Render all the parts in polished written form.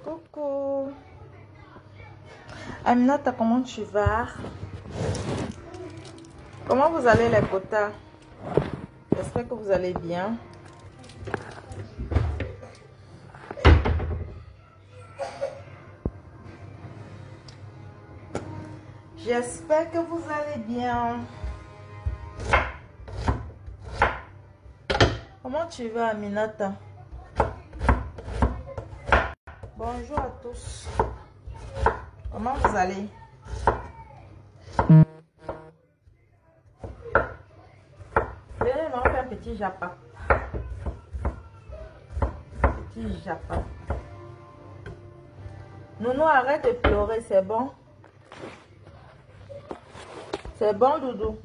Coucou. Aminata, comment tu vas? Comment vous allez les quotas? J'espère que vous allez bien. J'espère que vous allez bien. Comment tu vas, Aminata? Bonjour à tous. Comment vous allez? Venez, on fait un petit japa. Petit japa. Nounou, arrête de pleurer, c'est bon? C'est bon, Doudou?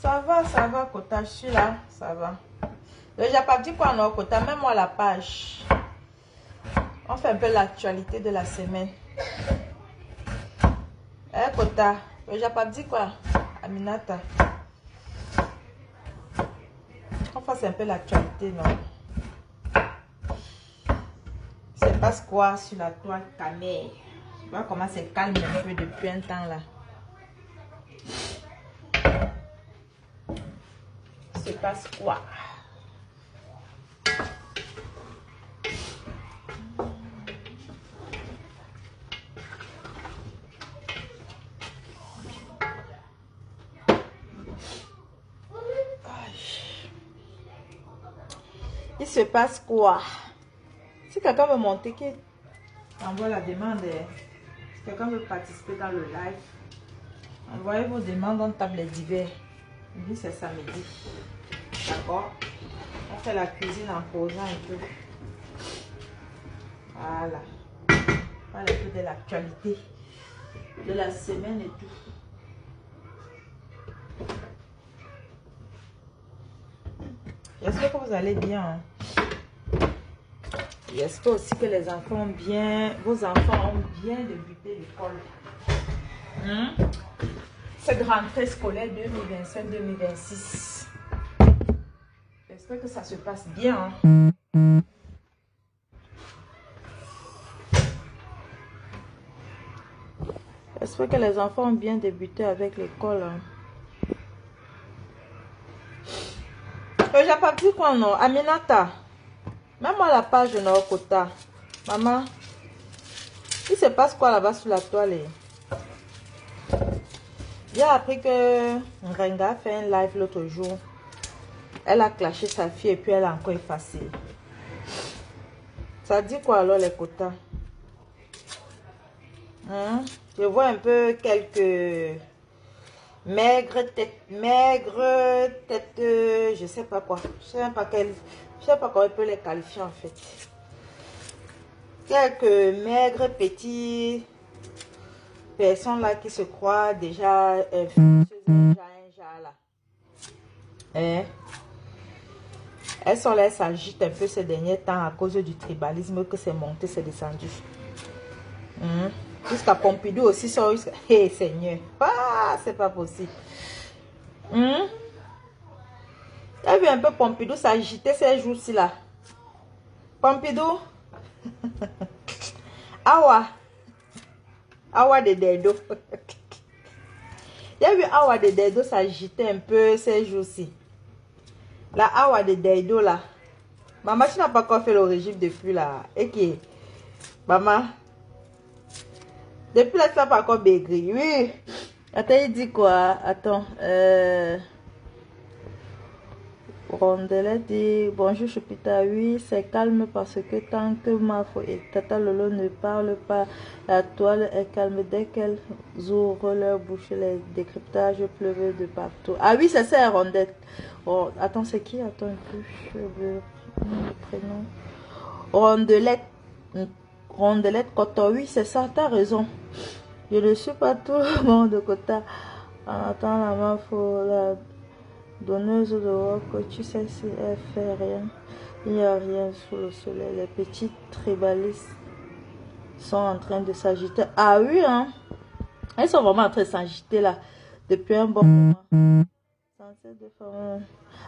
Ça va, Kota, je suis là, ça va. J'ai pas dit quoi, non, Kota, même moi la page. On fait un peu l'actualité de la semaine. Eh, Kota, j'ai pas dit quoi, Aminata. On fasse un peu l'actualité, non? C'est passe quoi sur la toile camée? Tu vois comment c'est calme un peu depuis un temps là. Se passe quoi? Il se passe quoi? Si quelqu'un veut monter, qui envoie la demande, si quelqu'un veut participer dans le live, envoyez vos demandes en table divers. Oui, c'est samedi. D'accord? On fait la cuisine en posant un peu. Voilà. On parle un peu de l'actualité de la semaine et tout. J'espère que vous allez bien. J'espère aussi que les enfants ont bien, vos enfants ont bien débuté l'école. Cette rentrée scolaire 2025-2026. J'espère que ça se passe bien. J'espère que les enfants ont bien débuté avec l'école. J'ai pas dit quoi, non? Aminata, même-moi la page de Kota. Maman, il se passe quoi là-bas sur la toile? J'ai appris que Nrenga a fait un live l'autre jour. Elle a clashé sa fille et puis elle a encore effacé. Ça dit quoi alors les quotas? Je vois un peu quelques maigres têtes, je sais pas quoi. Je sais pas comment on peut les qualifier en fait. Quelques maigres petits personnes là qui se croient déjà là. Elles sont là, elles s'agitent un peu ces derniers temps à cause du tribalisme que c'est monté, c'est descendu. Jusqu'à Pompidou aussi, hey Seigneur, c'est pas possible. T'as vu un peu Pompidou s'agiter ces jours-ci là? Pompidou, Awa de Dedo. T'as vu Awa de Dedo s'agiter un peu ces jours-ci? La Awa de Dedo là. Maman, tu n'as pas encore fait le régime depuis là. Et qui? Maman. Depuis là, tu n'as pas encore maigri. Oui. Attends, il dit quoi? Attends. Rondelette dit bonjour Chupita. Oui, c'est calme parce que tant que Mafo et Tata Lolo ne parlent pas, la toile est calme. Dès qu'elles ouvrent leur bouche, les décryptages pleuvent de partout. Ah oui, c'est ça, Rondette. Oh, attends, c'est qui? Attends un peu. Le prénom. Rondelette. Rondelette Koto. Oui, c'est ça, t'as raison. Je ne suis pas tout le monde de Kota. En attendant la Mafo, la donneuse de rock, tu sais si elle fait rien. Il n'y a rien sous le soleil. Les petits tribalistes sont en train de s'agiter. Ah oui, hein? Elles sont vraiment en train de s'agiter là. Depuis un bon moment.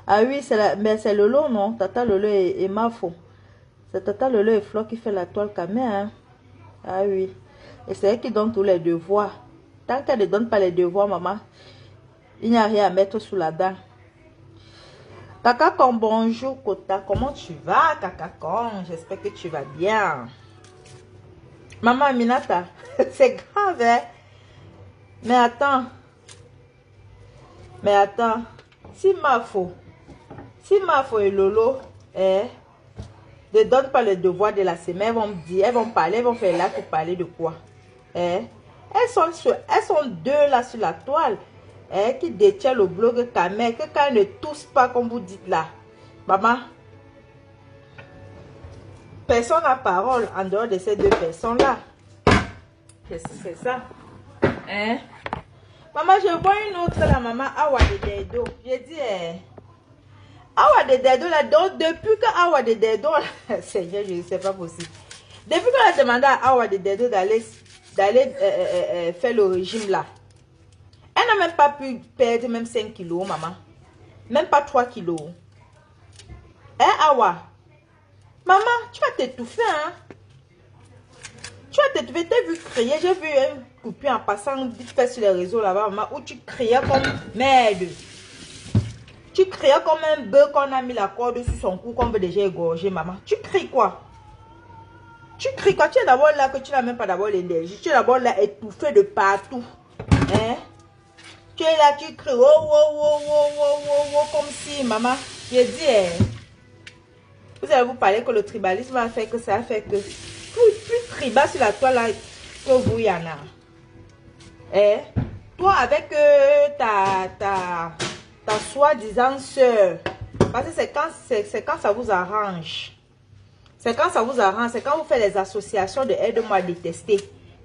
Ah oui, mais c'est Lolo, non? Tata Lolo et Mafo. C'est Tata Lolo et Flo qui fait la toile camé, hein? Ah oui. Et c'est elle qui donne tous les devoirs. Tant qu'elle ne donne pas les devoirs, maman, il n'y a rien à mettre sous la dent. Kakakon, bonjour, Kota. Comment tu vas, Kakakon? J'espère que tu vas bien. Maman Aminata, c'est grave, hein? Mais attends. Si Mafo et Lolo, ne donnent pas le devoir de la semaine, elles vont me dire, elles vont parler, elles vont faire là pour parler de quoi? Elles sont deux là sur la toile, qui détiennent le blog Kamer, que quand elles ne toussent pas, comme vous dites là, maman, personne n'a parole en dehors de ces deux personnes-là. C'est ça. Hein? Maman, je vois une autre là, maman, Awa de Dedo. J'ai dit, Awa de Dedo là, donc depuis que Awa de Dedo, Seigneur, je ne sais pas possible. Depuis qu'on a demandé à Awa de Dedo d'aller faire le régime là, elle n'a même pas pu perdre même 5 kilos, maman. Même pas 3 kilos. Hein, Awa? Maman, tu vas t'étouffer, hein? Tu vas t'étouffer, t'as vu crier, j'ai vu un coupure en passant vite fait sur les réseaux là-bas, maman, où tu criais comme merde. Tu criais comme un bœuf qu'on a mis la corde sur son cou, qu'on veut déjà égorger, maman. Tu cries quoi? Tu cries quoi? Tu es d'abord là que tu n'as même pas d'abord l'énergie. Tu es d'abord là étouffé de partout. Hein? Tu es là, tu cries, oh, oh, oh, oh, oh, oh, oh, comme si, maman, j'ai dit, vous allez vous parler que le tribalisme a fait que ça a fait que plus tribal sur la toile là que vous, il y en a. Toi avec ta soi-disant soeur, parce que c'est quand ça vous arrange. C'est quand ça vous arrange, c'est quand vous faites les associations de aide-moi à détester,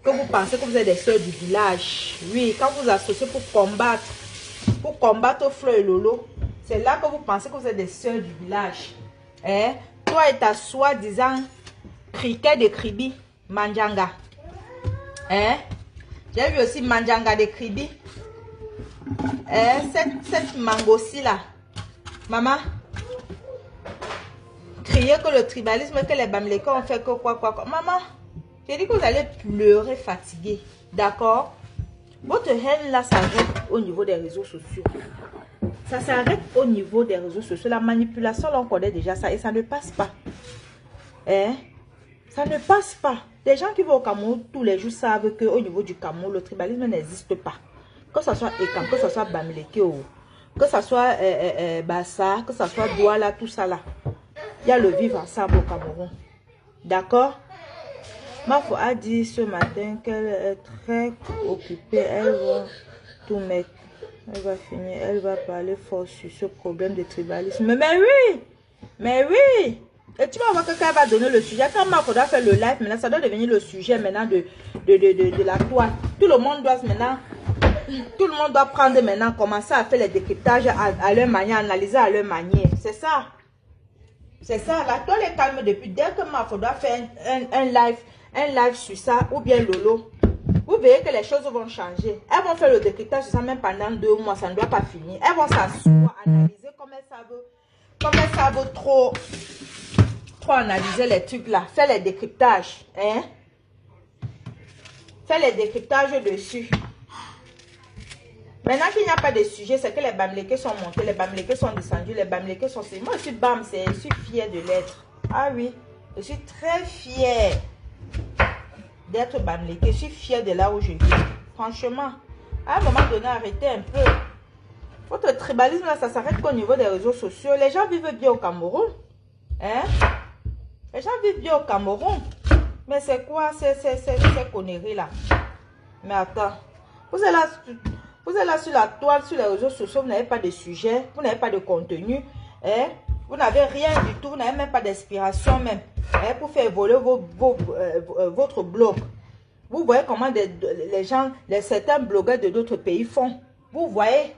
que vous pensez que vous êtes des soeurs du village. Oui, quand vous associez pour combattre Flo et Lolo, c'est là que vous pensez que vous êtes des soeurs du village. Toi et ta soi-disant criquet de Kribi, Manjanga. J'ai vu aussi Manjanga de Kribi. Cette mangosi là. Maman. Crier que le tribalisme, que les Bamileke ont fait que quoi. Maman, j'ai dit que vous allez pleurer fatigué. D'accord? Votre haine là s'arrête au niveau des réseaux sociaux. Ça s'arrête au niveau des réseaux sociaux. La manipulation, là, on connaît déjà ça et ça ne passe pas. Ça ne passe pas. Les gens qui vont au Cameroun tous les jours savent qu'au niveau du Cameroun, le tribalisme n'existe pas. Que ce soit Ekam, que ce soit Bamileke, que ce soit Bassa, que ce soit Douala, tout ça là. Il y a le vivre ensemble au Cameroun. D'accord? Mafo a dit ce matin qu'elle est très occupée. Elle va tout mettre. Elle va finir. Elle va parler fort sur ce problème de tribalisme. Mais oui! Mais oui! Et tu vas voir que quand elle va donner le sujet, quand Mafo doit faire le live, maintenant, ça doit devenir le sujet maintenant de la toile. Tout le monde doit maintenant... Tout le monde doit prendre maintenant, commencer à faire les décryptages à leur manière, analyser à leur manière. C'est ça. C'est ça. La toile est calme depuis. Dès que Mafo doit faire un live sur ça, ou bien Lolo, vous verrez que les choses vont changer. Elles vont faire le décryptage sur ça même pendant 2 mois. Ça ne doit pas finir. Elles vont s'asseoir, analyser comme elles savent trop analyser les trucs là. Faire les décryptages. Faire les décryptages dessus. Maintenant qu'il n'y a pas de sujet, c'est que les Bamileke sont montés, les Bamileke sont descendus, les Bamileke sont... Moi, je suis Bam, je suis fière de l'être. Ah oui, je suis très fière d'être Bamileke. Je suis fière de là où je vis. Franchement, à un moment donné, arrêtez un peu. Votre tribalisme, là, ça s'arrête qu'au niveau des réseaux sociaux. Les gens vivent bien au Cameroun. Les gens vivent bien au Cameroun. Mais c'est quoi ces conneries là? Mais attends, vous êtes là sur la toile, sur les réseaux sociaux, vous n'avez pas de sujet, vous n'avez pas de contenu, vous n'avez rien du tout, vous n'avez même pas d'inspiration même, pour faire évoluer votre blog. Vous voyez comment les gens, certains blogueurs de d'autres pays font. Vous voyez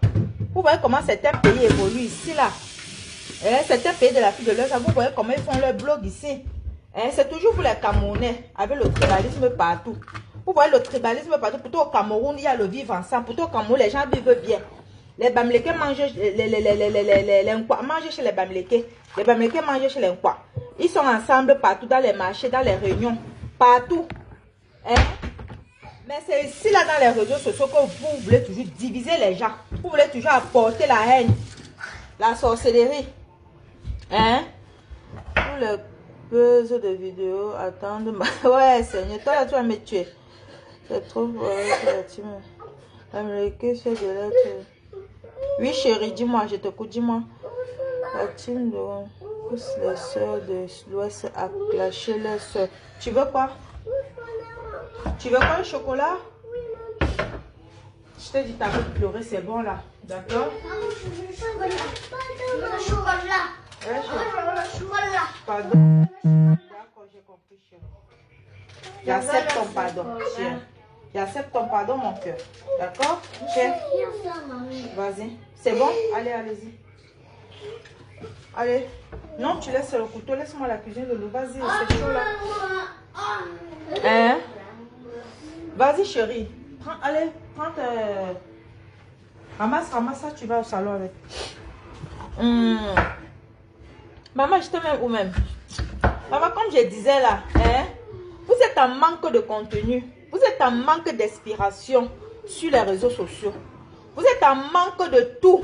comment certains pays évoluent ici là. Certains pays de l'Afrique de l'Ouest, vous voyez comment ils font leur blog ici. C'est toujours vous les Camerounais, avec le tribalisme partout. Vous voyez le tribalisme partout. Pourtant au Cameroun, il y a le vivre ensemble. Pourtant au Cameroun, les gens vivent bien. Les Bamileke mangent les Nkwa, mangent chez les Bamileke. Les Bamileke mangent chez les Nkwa. Ils sont ensemble partout dans les marchés, dans les réunions. Partout. Hein? Mais c'est ici, là, dans les réseaux sociaux, que vous voulez toujours diviser les gens. Vous voulez toujours apporter la haine, la sorcellerie. Hein? Tous les buzz de vidéos attendent. Ouais, Seigneur, toi, là, tu vas me tuer. C'est trop créatif. Américain, c'est de l'être. Oui, chérie, dis-moi, je t'écoute, dis-moi. La team de pousse les soeurs de l'Ouest à clasher leurs soeurs. Tu veux quoi? Tu veux quoi, le chocolat? Je t'ai dit, t'as de pleurer, c'est bon là. D'accord? Le chocolat. Ouais, Le chocolat. pardon. D'accord, j'ai compris, chérie. J'accepte ton pardon, chérie. J'accepte ton pardon, mon cœur. D'accord? Chérie? Vas-y. C'est bon? Allez, allez-y. Allez. Non, tu laisses le couteau. Laisse-moi la cuisine de l'eau. Vas-y, c'est chaud là. Hein? Vas-y, chérie. Allez, prends tes... Ramasse ça, tu vas au salon avec. Maman, je te mets où même? Maman, comme je disais là, hein? Vous êtes en manque de contenu. Vous êtes en manque d'inspiration sur les réseaux sociaux. Vous êtes en manque de tout.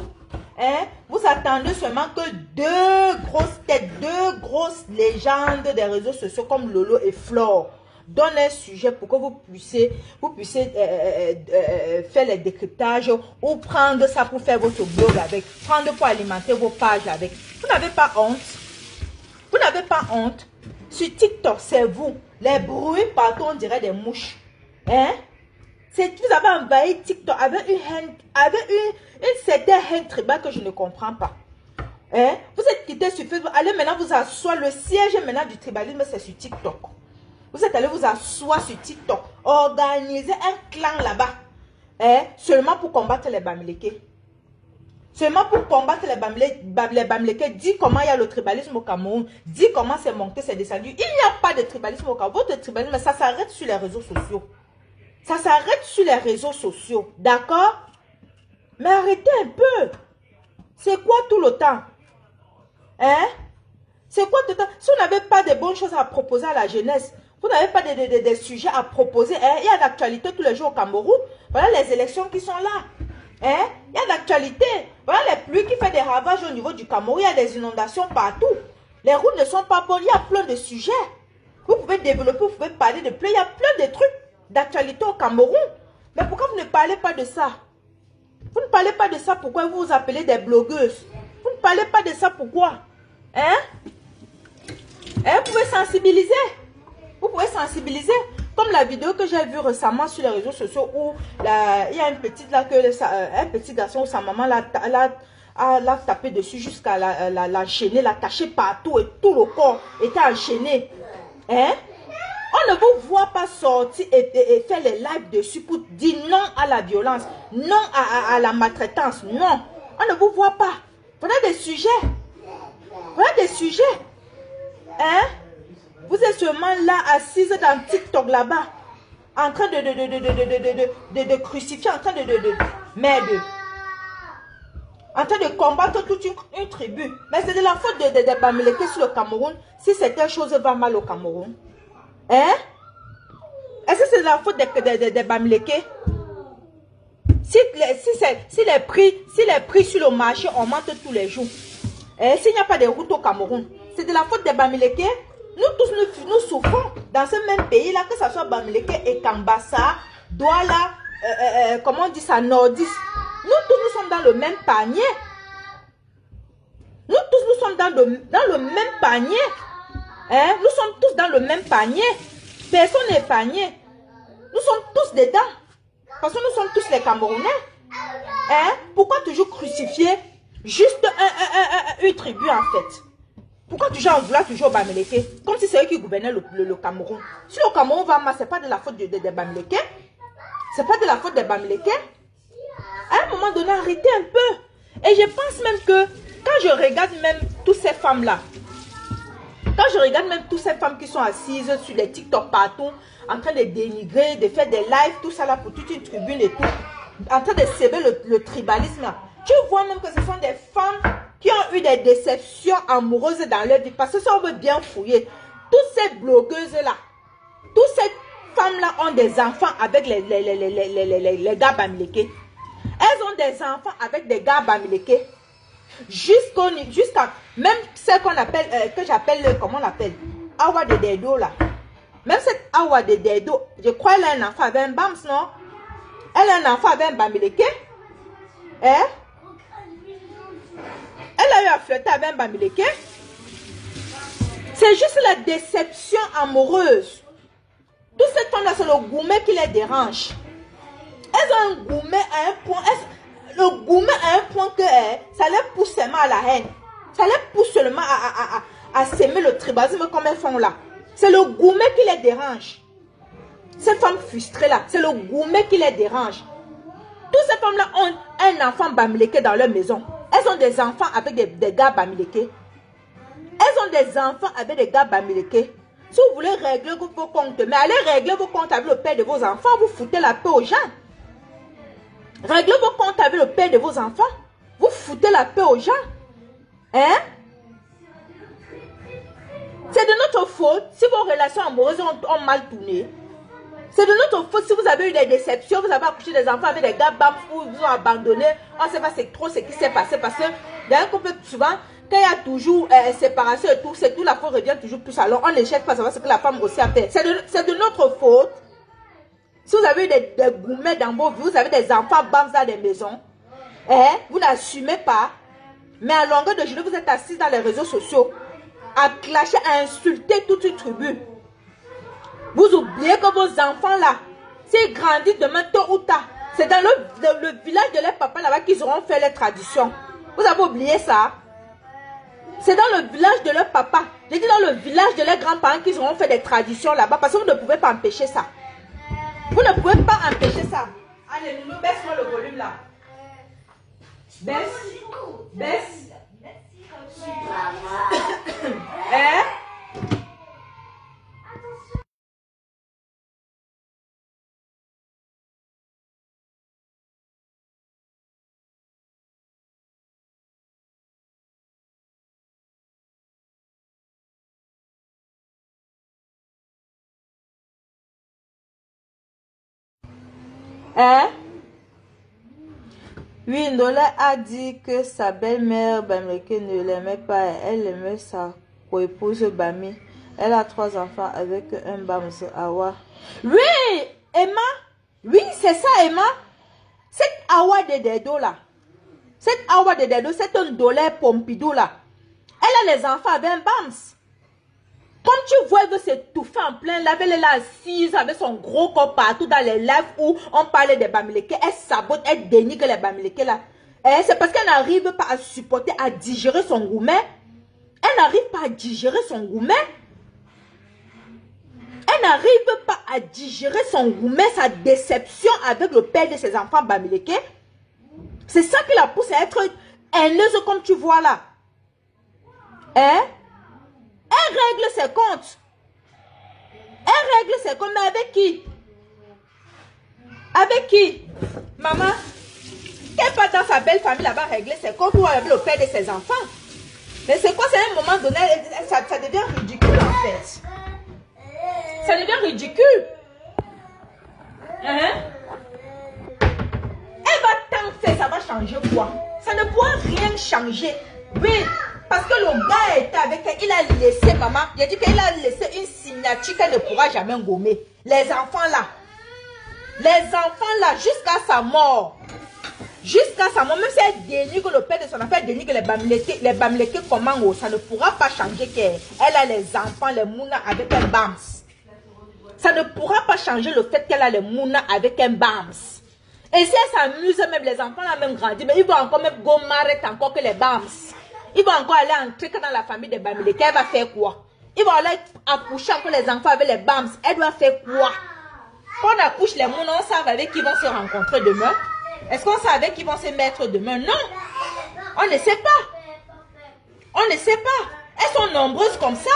Hein? Vous attendez seulement que deux grosses têtes, deux grosses légendes des réseaux sociaux comme Lolo et Flore donnent un sujet pour que vous puissiez faire les décryptages ou prendre ça pour faire votre blog avec, prendre pour alimenter vos pages avec. Vous n'avez pas honte? Vous n'avez pas honte? Sur TikTok, c'est vous. Les bruits partout, on dirait des mouches. Hein? Vous avez envahi TikTok avec une certaine haine tribale que je ne comprends pas. Hein? Vous êtes quitté sur Facebook. Allez maintenant vous asseoir. Le siège maintenant du tribalisme, c'est sur TikTok. Vous êtes allé vous asseoir sur TikTok. Organiser un clan là-bas. Hein? Seulement pour combattre les Bamileke. Seulement pour combattre les Bamileke. Dis comment il y a le tribalisme au Cameroun. Dis comment c'est monté, c'est descendu. Il n'y a pas de tribalisme au Cameroun. Votre tribalisme, ça s'arrête sur les réseaux sociaux. Ça s'arrête sur les réseaux sociaux. D'accord? Mais arrêtez un peu. C'est quoi tout le temps? Hein? C'est quoi tout le temps? Si vous n'avez pas de bonnes choses à proposer à la jeunesse, vous n'avez pas des sujets à proposer. Hein? Il y a l'actualité tous les jours au Cameroun. Voilà les élections qui sont là. Hein? Il y a l'actualité. Voilà les pluies qui font des ravages au niveau du Cameroun. Il y a des inondations partout. Les routes ne sont pas bonnes. Il y a plein de sujets. Vous pouvez développer, vous pouvez parler de plein. Il y a plein de trucs d'actualité au Cameroun. Mais pourquoi vous ne parlez pas de ça? Vous ne parlez pas de ça, pourquoi vous vous appelez des blogueuses? Vous ne parlez pas de ça, pourquoi? Hein? Hein? Vous pouvez sensibiliser. Vous pouvez sensibiliser. Comme la vidéo que j'ai vue récemment sur les réseaux sociaux où il y a une petite là, un petit garçon où sa maman l'a tapé dessus jusqu'à l'enchaîner, l'a taché partout et tout le corps était enchaîné. Hein? On ne vous voit pas sortir et faire les lives dessus pour dire non à la violence, non à la maltraitance, non. On ne vous voit pas. Voilà des sujets. Voilà des sujets. Hein? Vous êtes seulement là, assise dans TikTok là-bas, en train de crucifier, en train merde. En train de combattre toute une tribu. Mais c'est de la faute des Bamileke sur le Cameroun si certaines choses vont mal au Cameroun. Hein? Est-ce que c'est de la faute des Bamileke? Si les prix sur le marché augmentent tous les jours, s'il n'y a pas de route au Cameroun, c'est de la faute des Bamileke. Nous tous, nous souffrons dans ce même pays-là, que ce soit Bamileke et Kambassa, Douala, comment on dit ça, Nordis. Nous tous, nous sommes dans le même panier. Nous tous, nous sommes dans le même panier. Hein? Nous sommes tous dans le même panier. Personne n'est épargné. Nous sommes tous dedans. Parce que nous sommes tous les Camerounais. Hein? Pourquoi toujours crucifier juste une tribu en fait? Pourquoi toujours en vouloir toujours Bamileke? Comme si c'est eux qui gouvernaient le Cameroun. Si le Cameroun va mal, ce n'est pas de la faute des Bamileke. Ce n'est pas de la faute des Bamileke. À un moment donné, arrêtez un peu. Et je pense même que quand je regarde même toutes ces femmes-là, Quand je regarde même toutes ces femmes qui sont assises sur les TikTok partout, en train de dénigrer, de faire des lives, tout ça là pour toute une tribune et tout, en train de s'aimer le tribalisme là. Tu vois même que ce sont des femmes qui ont eu des déceptions amoureuses dans leur vie. Parce que ça, on veut bien fouiller. Toutes ces blogueuses-là, toutes ces femmes-là ont des enfants avec les gars bamileke. Elles ont des enfants avec des gars bamileke. Jusqu'à même ce qu'on appelle, que j'appelle, comment on appelle, Awa de Dedo là. Même cette Awa de Dedo, je crois qu'elle a un enfant avec un Bams, non? Elle a un enfant avec un bamileke. Hein? Elle a eu à flirter avec un bamileke. C'est juste la déception amoureuse. Tout ce temps-là, c'est le gourmet qui les dérange. Elles ont un gourmet à un point. Le gourmet à un point que ça les pousse seulement à la haine. Ça les pousse seulement à s'aimer le tribalisme comme elles font là. C'est le gourmet qui les dérange. Ces femmes frustrées là, c'est le gourmet qui les dérange. Toutes ces femmes-là ont un enfant bamileke dans leur maison. Elles ont des enfants avec des gars bamileke. Elles ont des enfants avec des gars bamileke. Si vous voulez régler vos comptes, mais allez régler vos comptes avec le père de vos enfants, vous foutez la paix aux gens. Réglez vos comptes avec le père de vos enfants, vous foutez la paix aux gens. Hein? C'est de notre faute si vos relations amoureuses ont mal tourné. C'est de notre faute si vous avez eu des déceptions, vous avez accouché des enfants avec des gars bam, ou vous ont abandonné. On ne sait pas c'est trop ce qui s'est passé parce que dans un couple souvent, quand il y a toujours séparation et tout, c'est tout, la faute revient toujours plus. Alors on ne cherche pas à savoir ce que la femme aussi a fait. C'est de notre faute. Si vous avez eu des gourmets dans vos vies, vous avez des enfants bams dans des maisons, vous n'assumez pas, mais à longueur de journée, vous êtes assis dans les réseaux sociaux, à clasher, à insulter toute une tribu. Vous oubliez que vos enfants là, s'ils grandissent demain tôt ou tard, c'est dans le village de leurs papas là-bas qu'ils auront fait les traditions. Vous avez oublié ça? C'est dans le village de leurs papas, j'ai dit dans le village de leurs grands-parents qu'ils auront fait des traditions là-bas, parce que vous ne pouvez pas empêcher ça. Vous ne pouvez pas empêcher ça. Allez, Nounou, baisse-moi le volume là. Baisse. Baisse. Hein? Hein? Oui, Ndola a dit que sa belle-mère bamileke ne l'aimait pas. Elle aimait sa co-épouse Bami. Elle a 3 enfants avec un Bams Awa. Oui, Emma. Oui, c'est ça, Emma. Cette Awa de Dedo là. Cette Awa de Dedo, c'est un Ndolé Pompidou là. Elle a les enfants avec un Bams. Comme tu vois, elle veut s'étouffer en plein live, elle est là assise avec son gros corps partout dans les lives où on parlait des bamileke. Elle sabote, elle dénigre les bamileke là. C'est parce qu'elle n'arrive pas à supporter, à digérer son gourmet. Elle n'arrive pas à digérer son gourmet. Elle n'arrive pas à digérer son gourmet, sa déception avec le père de ses enfants bamileke. C'est ça qui la pousse à être haineuse comme tu vois là. Hein? Elle règle ses comptes. Elle règle ses comptes, mais avec qui? Avec qui? Maman, qu'elle part dans sa belle famille là-bas régler ses comptes ou avec le père de ses enfants. Mais c'est quoi? C'est à un moment donné, ça devient ridicule en fait. Ça devient ridicule. Hein? Elle va tant faire, ça va changer quoi? Ça ne pourra rien changer. Oui. Parce que le gars était avec elle, il a laissé maman. J'ai dit qu'il a laissé une signature qu'elle ne pourra jamais gommer. Les enfants là, jusqu'à sa mort. Jusqu'à sa mort, même si elle dénigre le père de son enfant, elle dénigre les bamileke comment, ça ne pourra pas changer qu'elle a les enfants, les mouna avec un bams. Ça ne pourra pas changer le fait qu'elle a les mouna avec un bams. Et si elle s'amuse, même les enfants là même grandi, mais ils vont encore même gommer encore que les bams. Ils vont encore aller entrer dans la famille des bamileke. Elle va faire quoi? Ils vont aller accoucher encore les enfants avec les bams. Elle doit faire quoi? Quand on accouche les mouna, on sait avec qui vont se rencontrer demain. Est-ce qu'on sait avec qui vont se mettre demain? Non. On ne sait pas. On ne sait pas. Elles sont nombreuses comme ça.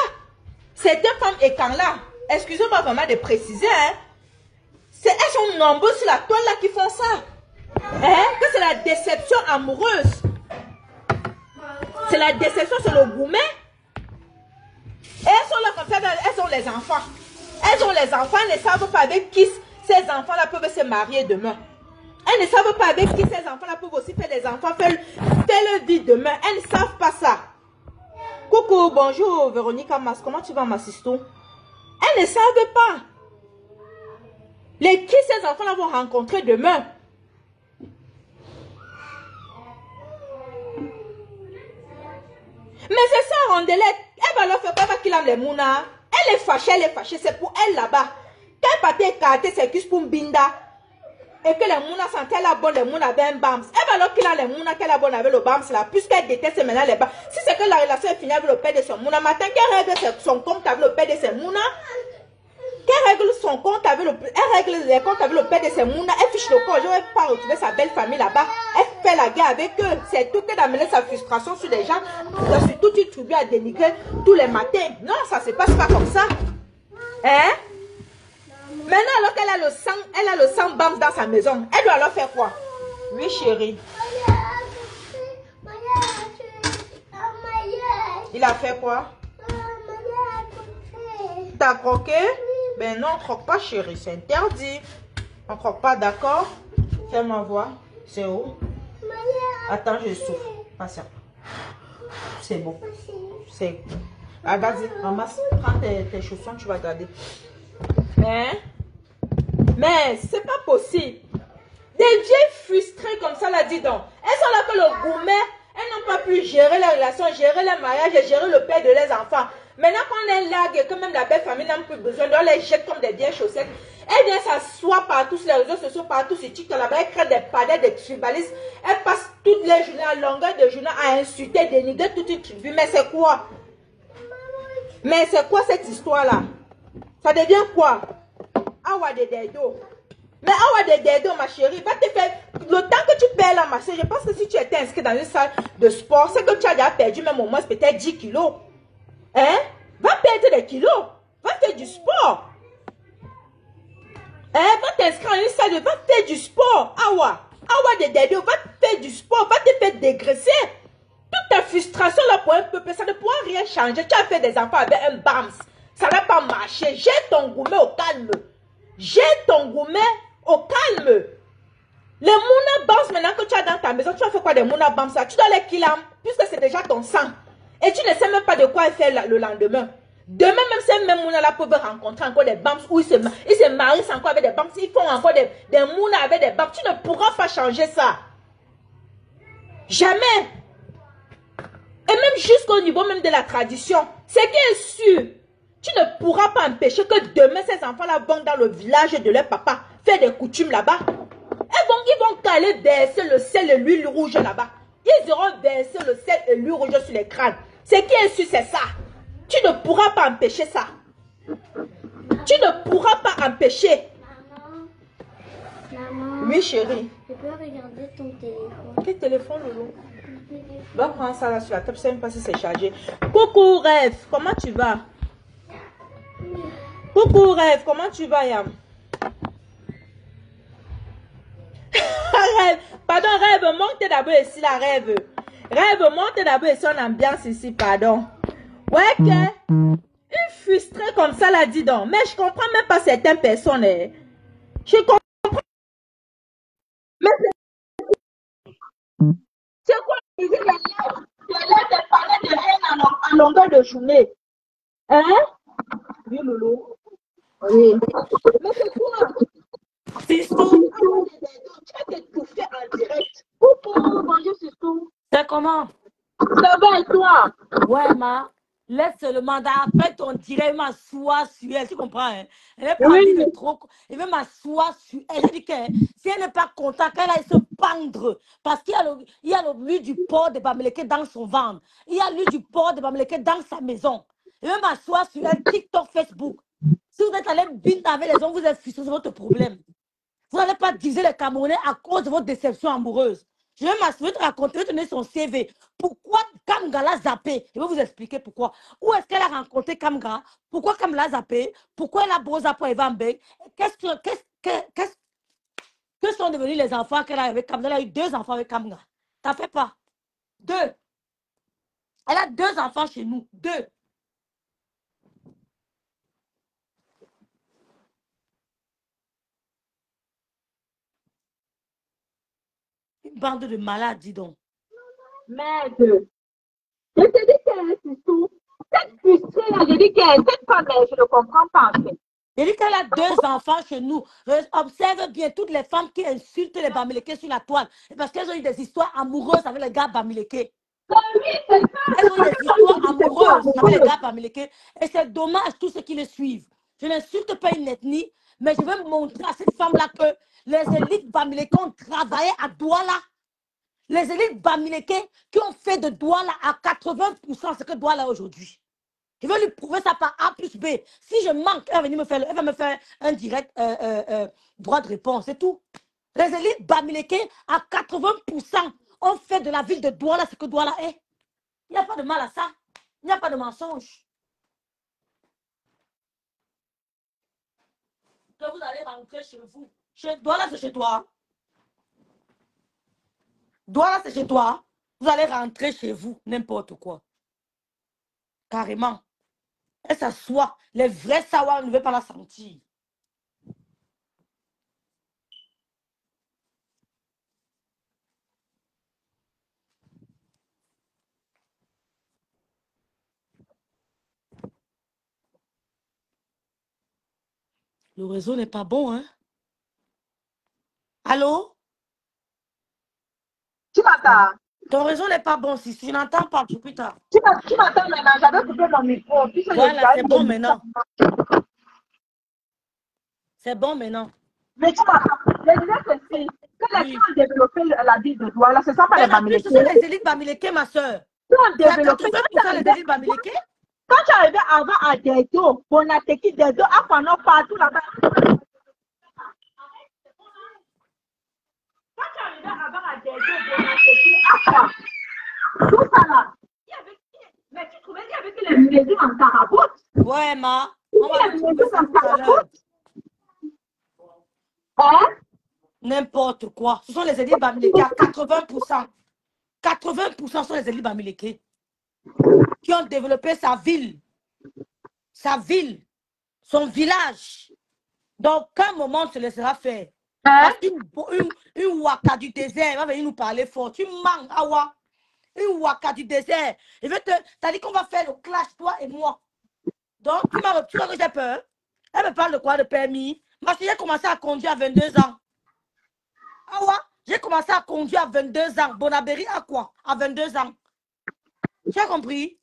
Certaines femmes écarlats, excusez-moi vraiment de préciser, hein, elles sont nombreuses sur la toile là qui font ça. Hein? Que c'est la déception amoureuse. C'est la déception sur le gourmet. Et elles sont là comme ça, elles ont les enfants. Elles ont les enfants, elles ne savent pas avec qui ces enfants-là peuvent se marier demain. Elles ne savent pas avec qui ces enfants-là peuvent aussi faire des enfants, faire leur vie demain. Elles ne savent pas ça. Coucou, bonjour Véronique Amas, comment tu vas ma sister? Elles ne savent pas. Qui ces enfants-là vont rencontrer demain? Mais c'est ça, Rondelette. Elle va leur faire pas qu'il aime les mouna. Elle est fâchée, c'est pour elle là-bas. Quand elle partait écarter ses cuisses pour Binda, et que les mouna sentaient la bonne, les mouna avaient un bams. Elle va leur qu'il a les mouna qu'elle a bonne avec le bams là, puisqu'elle déteste maintenant les bams. Si c'est que la relation est finie avec le père de son mouna, matin, qu'elle règle son compte avec le père de ses mouna, qu'elle règle son compte avec elle règle les comptes avec le père de ses mouna, elle fiche le corps, je vais pas retrouver sa belle famille là-bas. Elle fait la guerre avec eux. C'est tout qu'elle d'amener sa frustration sur les gens. Surtout tu trouves à dénigrer tous les matins. Non, ça se passe pas comme ça. Hein? Maintenant, alors qu'elle a le sang bams dans sa maison, elle doit alors faire quoi? Oui, chérie. Il a fait quoi? T'as croqué? Ben non, on croque pas, chérie, c'est interdit. On croque pas, d'accord? Fais-moi voir. C'est où? Attends, je souffle. Patience. C'est bon. C'est bon. Ah, vas-y, ramasse. Prends tes chaussons, tu vas garder. Hein? Mais c'est pas possible. Des vieilles frustrées comme ça, là, dis donc. Elles sont là que le gourmet, elles n'ont pas pu gérer la relation, gérer le mariage et gérer le père de leurs enfants. Maintenant, quand elles larguent et que même la belle famille n'a plus besoin, on les jette comme des vieilles chaussettes. Elle vient s'asseoir partout sur les réseaux sociaux, partout sur TikTok, là-bas, elle crée des padets, des tribalistes. Elle passe toutes les journées, à longueur de journée, à insulter, dénigrer toute une tribu. Mais c'est quoi? Mais c'est quoi cette histoire-là? Ça devient quoi? Awa de dedo. Mais awa de dedo, ma chérie, va te faire. Le temps que tu perds là, ma chérie, je pense que si tu étais inscrit dans une salle de sport, c'est que tu as déjà perdu même au moins peut-être 10 kilos. Hein? Va perdre des kilos. Va faire du sport. Hein? Va t'inscrire en une salle de. Va faire du sport. Awa. Awa de dedo, va faire du sport. Va te faire dégraisser. Toute ta frustration là pour un peuple, ça ne pourra rien changer. Tu as fait des enfants avec un bams. Ça n'a pas marché. Jette ton gourmet au calme. Jette ton gourmet au calme. Les mouna bams maintenant que tu as dans ta maison, tu as fait quoi des mouna bams ça? Tu dois les kilam, puisque c'est déjà ton sang. Et tu ne sais même pas de quoi faire le lendemain. Demain, même ces mêmes mouna là peuvent rencontrer encore des bams où ils se marient encore avec des bams. Ils font encore des mouna avec des bams. Tu ne pourras pas changer ça. Jamais. Et même jusqu'au niveau même de la tradition, ce qui est sûr, tu ne pourras pas empêcher que demain ces enfants-là vont dans le village de leur papa faire des coutumes là-bas. Ils vont caler verser le sel et l'huile rouge là-bas. Ils iront verser le sel et l'huile rouge sur les crânes. Ce qui est sûr, c'est ça. Tu ne pourras pas empêcher ça. Tu ne pourras pas empêcher. Maman. Oui, chérie. Je peux regarder ton téléphone. Quel téléphone, Loulou? Va prendre ça là sur la table, je ne sais même pas si c'est chargé. Coucou, Rêve, comment tu vas? Coucou, Rêve, comment tu vas, Yam? Rêve, pardon, Rêve, monte d'abord ici, la Rêve. Rêve, monte d'abord ici, en ambiance ici, pardon. Ouais, que une frustrée comme ça, là, dis donc. Mais je comprends même pas certaines personnes. Je comprends. Mais c'est quoi les lèvres de parler de haine en longueur de journée? Hein? Oui, Loulou. Oui. Mais c'est quoi? Sistou. Tu as étouffé en direct. Coucou, bonjour, Sistou. C'est comment? Ça va et toi? Ouais, ma. Laisse le mandat. Après ton direct, il m'assoit sur elle. Tu comprends? Hein? Elle n'est pas envie de trop. Il veut m'asseoir sur elle. Je dis que si elle n'est pas contente, qu'elle aille se pendre. Parce qu'il y a l'huile du porc de Bamileke dans son ventre. Il y a l'huile du porc de Bamileke dans sa maison. Il veut m'asseoir sur elle, TikTok, Facebook. Si vous êtes allé binder avec les hommes, vous êtes frustré, c'est votre problème. Vous n'allez pas diviser les Camerounais à cause de votre déception amoureuse. Je vais te raconter, je vais te donner son CV. Pourquoi Kamga l'a zappé? Je vais vous expliquer pourquoi. Où est-ce qu'elle a rencontré Kamga? Pourquoi Kamga l'a zappé? Pourquoi elle a brosa pour Evan Beg? Que sont devenus les enfants qu'elle a avec Kamga? Elle a eu 2 enfants avec Kamga. T'en fais pas. 2. Elle a 2 enfants chez nous. 2. Une bande de malades, dis donc. Merde. Je te dis que c'est tout. Cette frustrée là, je dis que cette femme, je ne comprends pas en fait. Elle dit qu'elle a 2 enfants chez nous. Observe bien toutes les femmes qui insultent les Bamileke sur la toile. Parce qu'elles ont eu des histoires amoureuses avec les gars Bamileke. Elles ont eu des histoires amoureuses avec les gars Bamileke. Et c'est dommage tous ceux qui les suivent. Je n'insulte pas une ethnie, mais je vais montrer à cette femme-là que les élites Bamileke ont travaillé à Douala. Les élites Bamileke qui ont fait de Douala à 80% ce que Douala est aujourd'hui. Je vais lui prouver ça par A plus B. Si je manque, elle va me faire un direct droit de réponse, c'est tout. Les élites Bamileke, à 80%, ont fait de la ville de Douala ce que Douala est. Il n'y a pas de mal à ça. Il n'y a pas de mensonge. Que vous allez rentrer chez vous. Douala, c'est chez toi. Douala, c'est chez toi. Vous allez rentrer chez vous, n'importe quoi. Carrément. Elle s'assoit. Les vrais savoirs ne veulent pas la sentir. Le réseau n'est pas bon, hein? Allô? Tu m'entends? Ton réseau n'est pas bon. Si tu n'entends pas, tu peux tard. Tu m'entends maintenant? J'avais coupé mon micro. Voilà, c'est bon maintenant. C'est bon maintenant. Mais tu m'entends? Je disais ceci. Que les gens ont développé la ville de Douala, ce ne sont pas les Bamileke. Ce sont les élites Bamileke, ma soeur. Ils ont développé. les élites Bamileke. Quand tu arrivais avant à Dedo, Bonateki, Dedo, Afano, partout là-bas. Quand tu arrivais avant à Dedo, Bonateki, Afano, tout ça là. Mais tu trouvais qu'il y avait que les musulmans en Tarabout. Ouais, ma. On va trouver ça tout à l'heure. Hein? N'importe quoi. Ce sont les élites Bamileke à 80%. 80% sont les élites Bamileke qui ont développé sa ville, son village. Donc, qu'un moment on se laissera faire. Hein? Une waka du désert va venir nous parler fort. Tu manques, Awa. Une waka du désert. T'as dit qu'on va faire le clash, toi et moi. Donc, tu m'as repris que j'ai peur. Elle me parle de quoi? De permis. Moi, j'ai commencé à conduire à 22 ans. Awa, j'ai commencé à conduire à 22 ans. Bonabéry à quoi? À 22 ans. Tu as compris?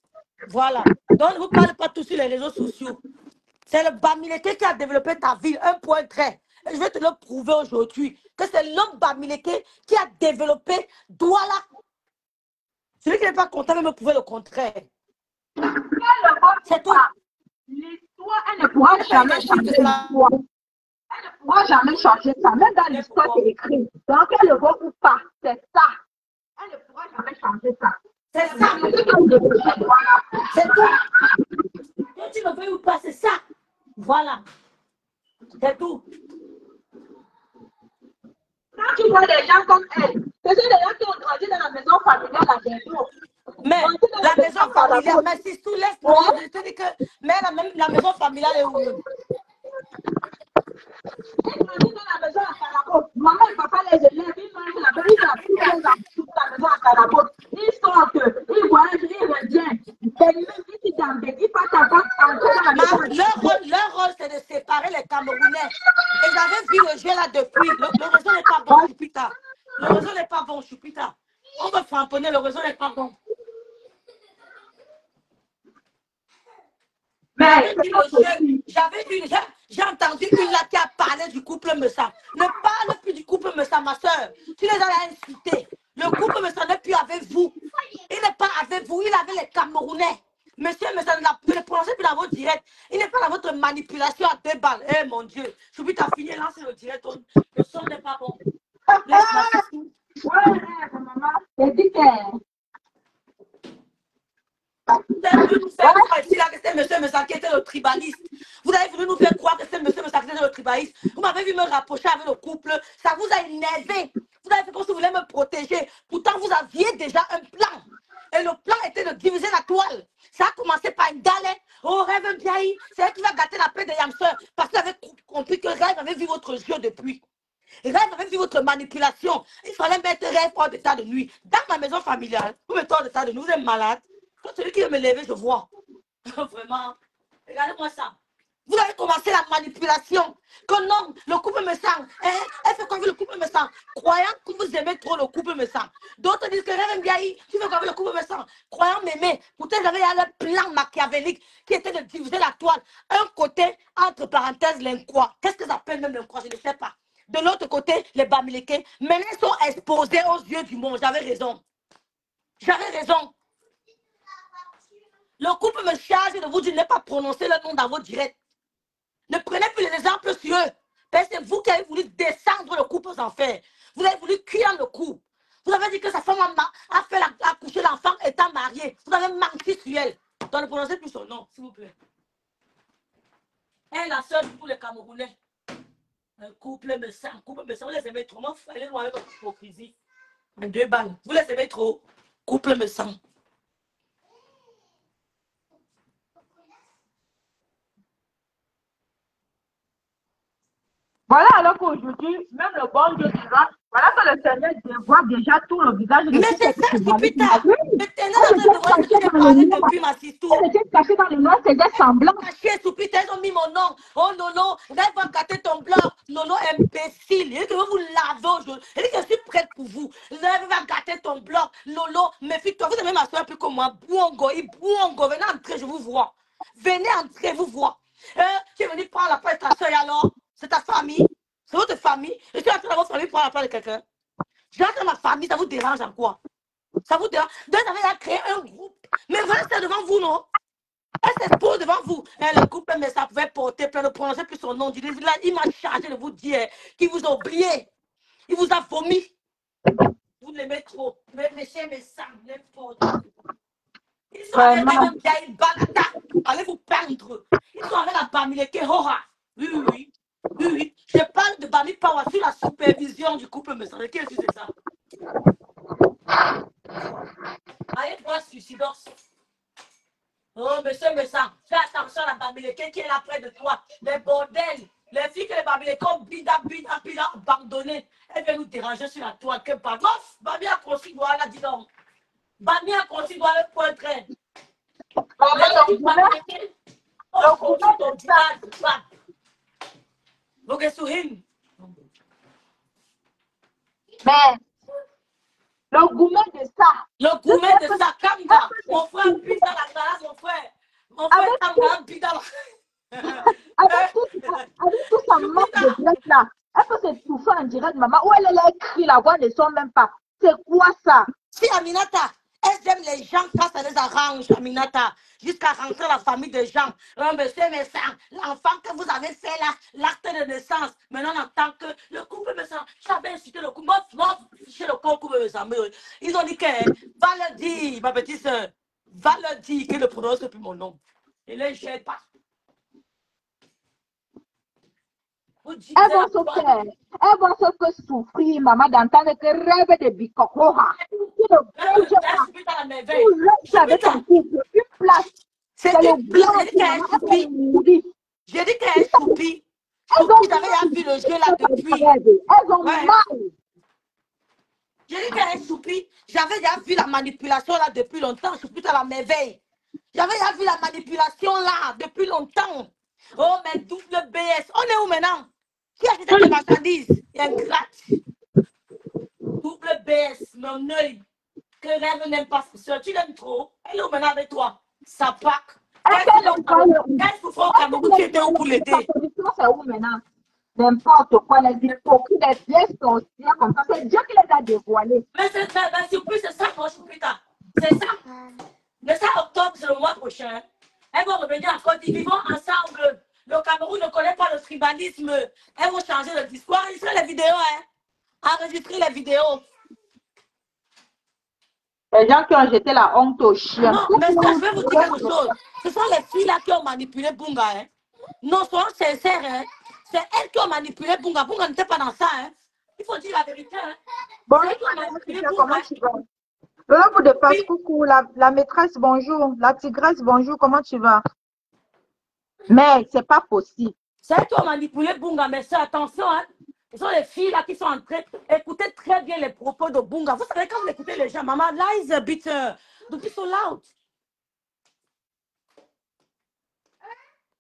Voilà. Donc, ne vous parlez pas tous sur les réseaux sociaux. C'est le Bamileke qui a développé ta ville, un point trait. Et je vais te le prouver aujourd'hui que c'est l'homme Bamileke qui a développé Douala. Celui qui n'est pas content va me prouver le contraire. C'est tout. L'histoire, elle ne pourra jamais changer l'histoire. Elle ne pourra jamais changer ça. Même dans l'histoire, c'est écrit. Donc, elle le voit ou pas. C'est ça. Elle ne pourra jamais changer ça. C'est ça. C'est tout. Quand tu le veux ou pas, c'est ça. Voilà. C'est tout. Quand tu vois des gens comme elle, ce sont des gens qui ont grandi dans la maison familiale à Dedo. Mais la maison familiale, mais si tu laisses moi, je te dis que mais la maison familiale est où? Ils grandissent dans la maison à Carabot. Maman et papa les élèves, ils mangent la maison à Carabot. Ils sortent, ils voyagent, ils reviennent. Ils partent à leur rôle, c'est de séparer les Camerounais. Et j'avais vu le jeu là depuis. Le réseau n'est pas bon, Chupita. Le réseau n'est pas bon, Chupita. On va framponner, le réseau n'est pas bon. Mais j'ai entendu une là qui a parlé du couple Messa. Ne parle plus du couple Messa, ma soeur. Tu les as insultés. Le couple Messa n'est plus avec vous. Il n'est pas avec vous, il est avec les Camerounais. Monsieur Messa ne le prononcez plus dans votre direct. Il n'est pas dans votre manipulation à 2 balles. Eh mon Dieu. Je suis t'as fini, lancer le direct. Le son n'est pas bon. Laisse-moi Ouais, maman. J'ai dit que... Vous avez voulu nous faire Ouais. croire ici là que c'est monsieur Messa qui était le tribaliste. Vous avez voulu nous faire croire que c'est monsieur Messa qui était le tribaliste. Vous m'avez vu me rapprocher avec le couple. Ça vous a énervé. Vous avez fait comme si vous voulez me protéger. Pourtant, vous aviez déjà un plan. Et le plan était de diviser la toile. Ça a commencé par une galère. Oh, Rêve Biaï, c'est elle qui va gâter la paix des Yamseurs. Parce qu'il avait compris que Rêve avait vu votre jeu depuis. Rêve avait vu votre manipulation. Il fallait mettre Rêve hors d'état de nuit. Dans ma maison familiale, vous mettez hors d'état de nuit, vous êtes malade. Quand celui qui veut me lever, je vois. Vraiment. Regardez-moi ça. Vous avez commencé la manipulation. Que non, le couple me sent. Elle fait quoi avec le couple me sent? Croyant que vous aimez trop le couple me sent. D'autres disent que Rêve Biaï, tu fais quoi avec le couple me sent? Croyant m'aimer. Pourtant, j'avais un plan machiavélique qui était de diviser la toile. Un côté, entre parenthèses, l'incroix. Qu'est-ce que ça s'appelle même l'incroix? Je ne sais pas. De l'autre côté, les Bamileke. Maintenant, ils sont exposés aux yeux du monde. J'avais raison. J'avais raison. Le couple me charge de vous dire de ne pas prononcer le nom dans vos directs. Ne prenez plus les exemples sur eux. Parce que c'est vous qui avez voulu descendre le couple aux enfers. Vous avez voulu cuire le couple. Vous avez dit que sa femme a fait accoucher l'enfant étant mariée. Vous avez menti sur elle. Donc ne prononcez plus son nom, s'il vous plaît. Elle est la seule de tous les Camerounais. Un couple me sent. Couple me sent. Vous les aimez trop. Moi, allez loin avec votre hypocrisie. En 2 balles. Vous les aimez trop. Couple me sent. Voilà, alors qu'aujourd'hui, même le bon Dieu dira, voilà que le Seigneur voit déjà tout le visage de Mais c'est ça, Soupita. Le Ténèbre Elle de voir ce que j'ai parlé depuis ma sistour. était cachée dans le noir, c'était semblant. Caché, Soupita, ils ont mis mon nom. Oh non, là, ils vont gâter ton blog. Non, imbécile. Il dit que vous lavez aujourd'hui. Il dit que je suis prête pour vous. Là, il va gâter ton blog. Lolo, méfie-toi. Vous aimez ma soeur plus que moi. Bouongo, venez entrer, je vous vois. Venez entrer, vous voir. Tu es venu prendre la place de ta soeur alors? C'est ta famille? C'est votre famille? Je suis entré dans votre famille pour prendre la place de quelqu'un. J'entre dans ma famille, ça vous dérange en quoi? Ça vous dérange? Donc, vous avez créé un groupe. Mais voilà, c'est devant vous, non? Elle s'expose devant vous. Le couple, mais ça pouvait porter plein de prononcer plus son nom. Il m'a chargé de vous dire qu'il vous a oublié. Il vous a vomi. Vous l'aimez trop. Mais monsieur, mes sangs, n'importe quoi. Ils sont avec même vieille banata. Allez vous peindre. Ils sont avec la Bamileke Hora. Oui. Je parle de Bami Power sur la supervision du couple, mais ça requiert c'est ça. Allez, toi, suicidos. Oh, monsieur, fais attention à la Bamileke qui est là près de toi. Les bordels. Les filles que les Bamileke ont bida, abandonné. Elles viennent nous déranger sur la toile. Que Bamos, Bami a construit, voilà, dis donc. Bami a construit, voilà, le point très. Les Bamileke ont construit ton village. Mais le gourmet de ça. Le gourmet de ça, Kanga. Mon frère pisse dans la glace, mon frère. Mon frère Kanga pisse dans la... Avec tout sa marque de dresse là, elle peut se touffer en direct, maman. Où elle a écrit, la voix ne sort même pas. C'est quoi ça? Si Aminata, elle aime les gens quand ça les arrange, Aminata, jusqu'à rentrer la famille des gens. Monsieur Messin, l'enfant que vous avez fait là, l'acte de naissance, maintenant en tant que le couple Messin, j'avais insulté le couple, moi, chez le couple Messin, ils ont dit que, va leur dire, ma petite soeur, va leur dire qu'il ne prononce plus mon nom. Et les gêne pas. Elles vont se faire, elles vont se faire souffrir, maman, d'entendre que rêve de Bikokoha. Une place. C'est une place. J'ai dit qu'elle est soupie. J'avais vu le jeu là depuis. Elles ont mal. J'ai dit qu'elle est soupie. J'avais déjà vu la manipulation là depuis longtemps. Je suis plus à la merveille. J'avais déjà vu la manipulation là depuis longtemps. Oh, mais double BS. On est où maintenant? Qui a acheté des marchandises? Ingrate. Double BS, mon œil. Que Rêve n'aime pas ce. Tu l'aimes trop. Elle est où maintenant avec toi? Ça pack. Qu'est-ce qu'il faut au Cameroun? Tu étais où pour l'aider? C'est où maintenant? N'importe quoi, les hypocrites, les pièces sorcières comme ça. C'est Dieu qui les a dévoilés. Mais c'est ça, mon choupita. C'est ça. Le 5 octobre, c'est le mois prochain. Elles vont revenir à Côte d'Ivoire, vivons ensemble. Le Cameroun ne connaît pas le tribalisme. Elles vont changer le discours. Enregistrer les vidéos, hein. Enregistrer les vidéos. Les gens qui ont jeté la honte aux chiens. Non, mais ça, je vais vous dire quelque chose. Ce sont les filles-là qui ont manipulé Bunga. Hein. Non, soyons sincères. Hein. C'est elles qui ont manipulé Bunga. Bunga n'était pas dans ça. Hein. Il faut dire la vérité. Hein. Bonjour, C'est elles qui ont manipulé comment Bunga. tu vas? Lola vous de passe, Oui. coucou. La maîtresse, bonjour. La tigresse, bonjour. Comment tu vas? Mais c'est pas possible. C'est elles qui ont manipulé Bunga. Mais ça, attention. Hein. Ce sont les filles là qui sont en train d'écouter très bien les propos de Bunga. Vous savez, quand vous écoutez les gens, maman, là, is a bit, don't be so loud.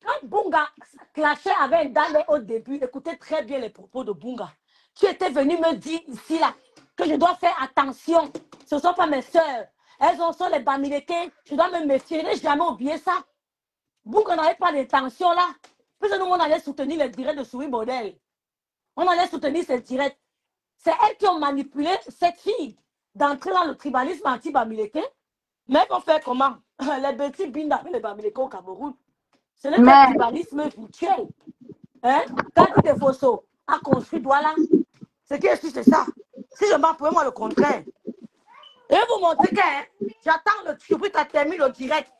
Quand Bunga clashait avec Dale au début, écoutez très bien les propos de Bunga. Tu étais venu me dire ici là que je dois faire attention. Ce ne sont pas mes soeurs. Elles sont les Bamileke. Je dois me méfier. Je n'ai jamais oublié ça. Bunga n'avait pas d'intention là. Parce que nous, on allait soutenir les directs de Souris Modèle. On allait soutenir ces directs. C'est elles qui ont manipulé cette fille d'entrer dans le tribalisme anti-Bamileke. Mais elles vont faire comment? Les petits binda avec les Bamileke au Cameroun. Ce n'est pas un tribalisme virtuel. Hein? Quand Defosso a construit Douala, ce qui est sûr, c'est ça. Si je m'en pouvais, moi, le contraire. Et vous montrer que hein, j'attends le tu as terminé le direct.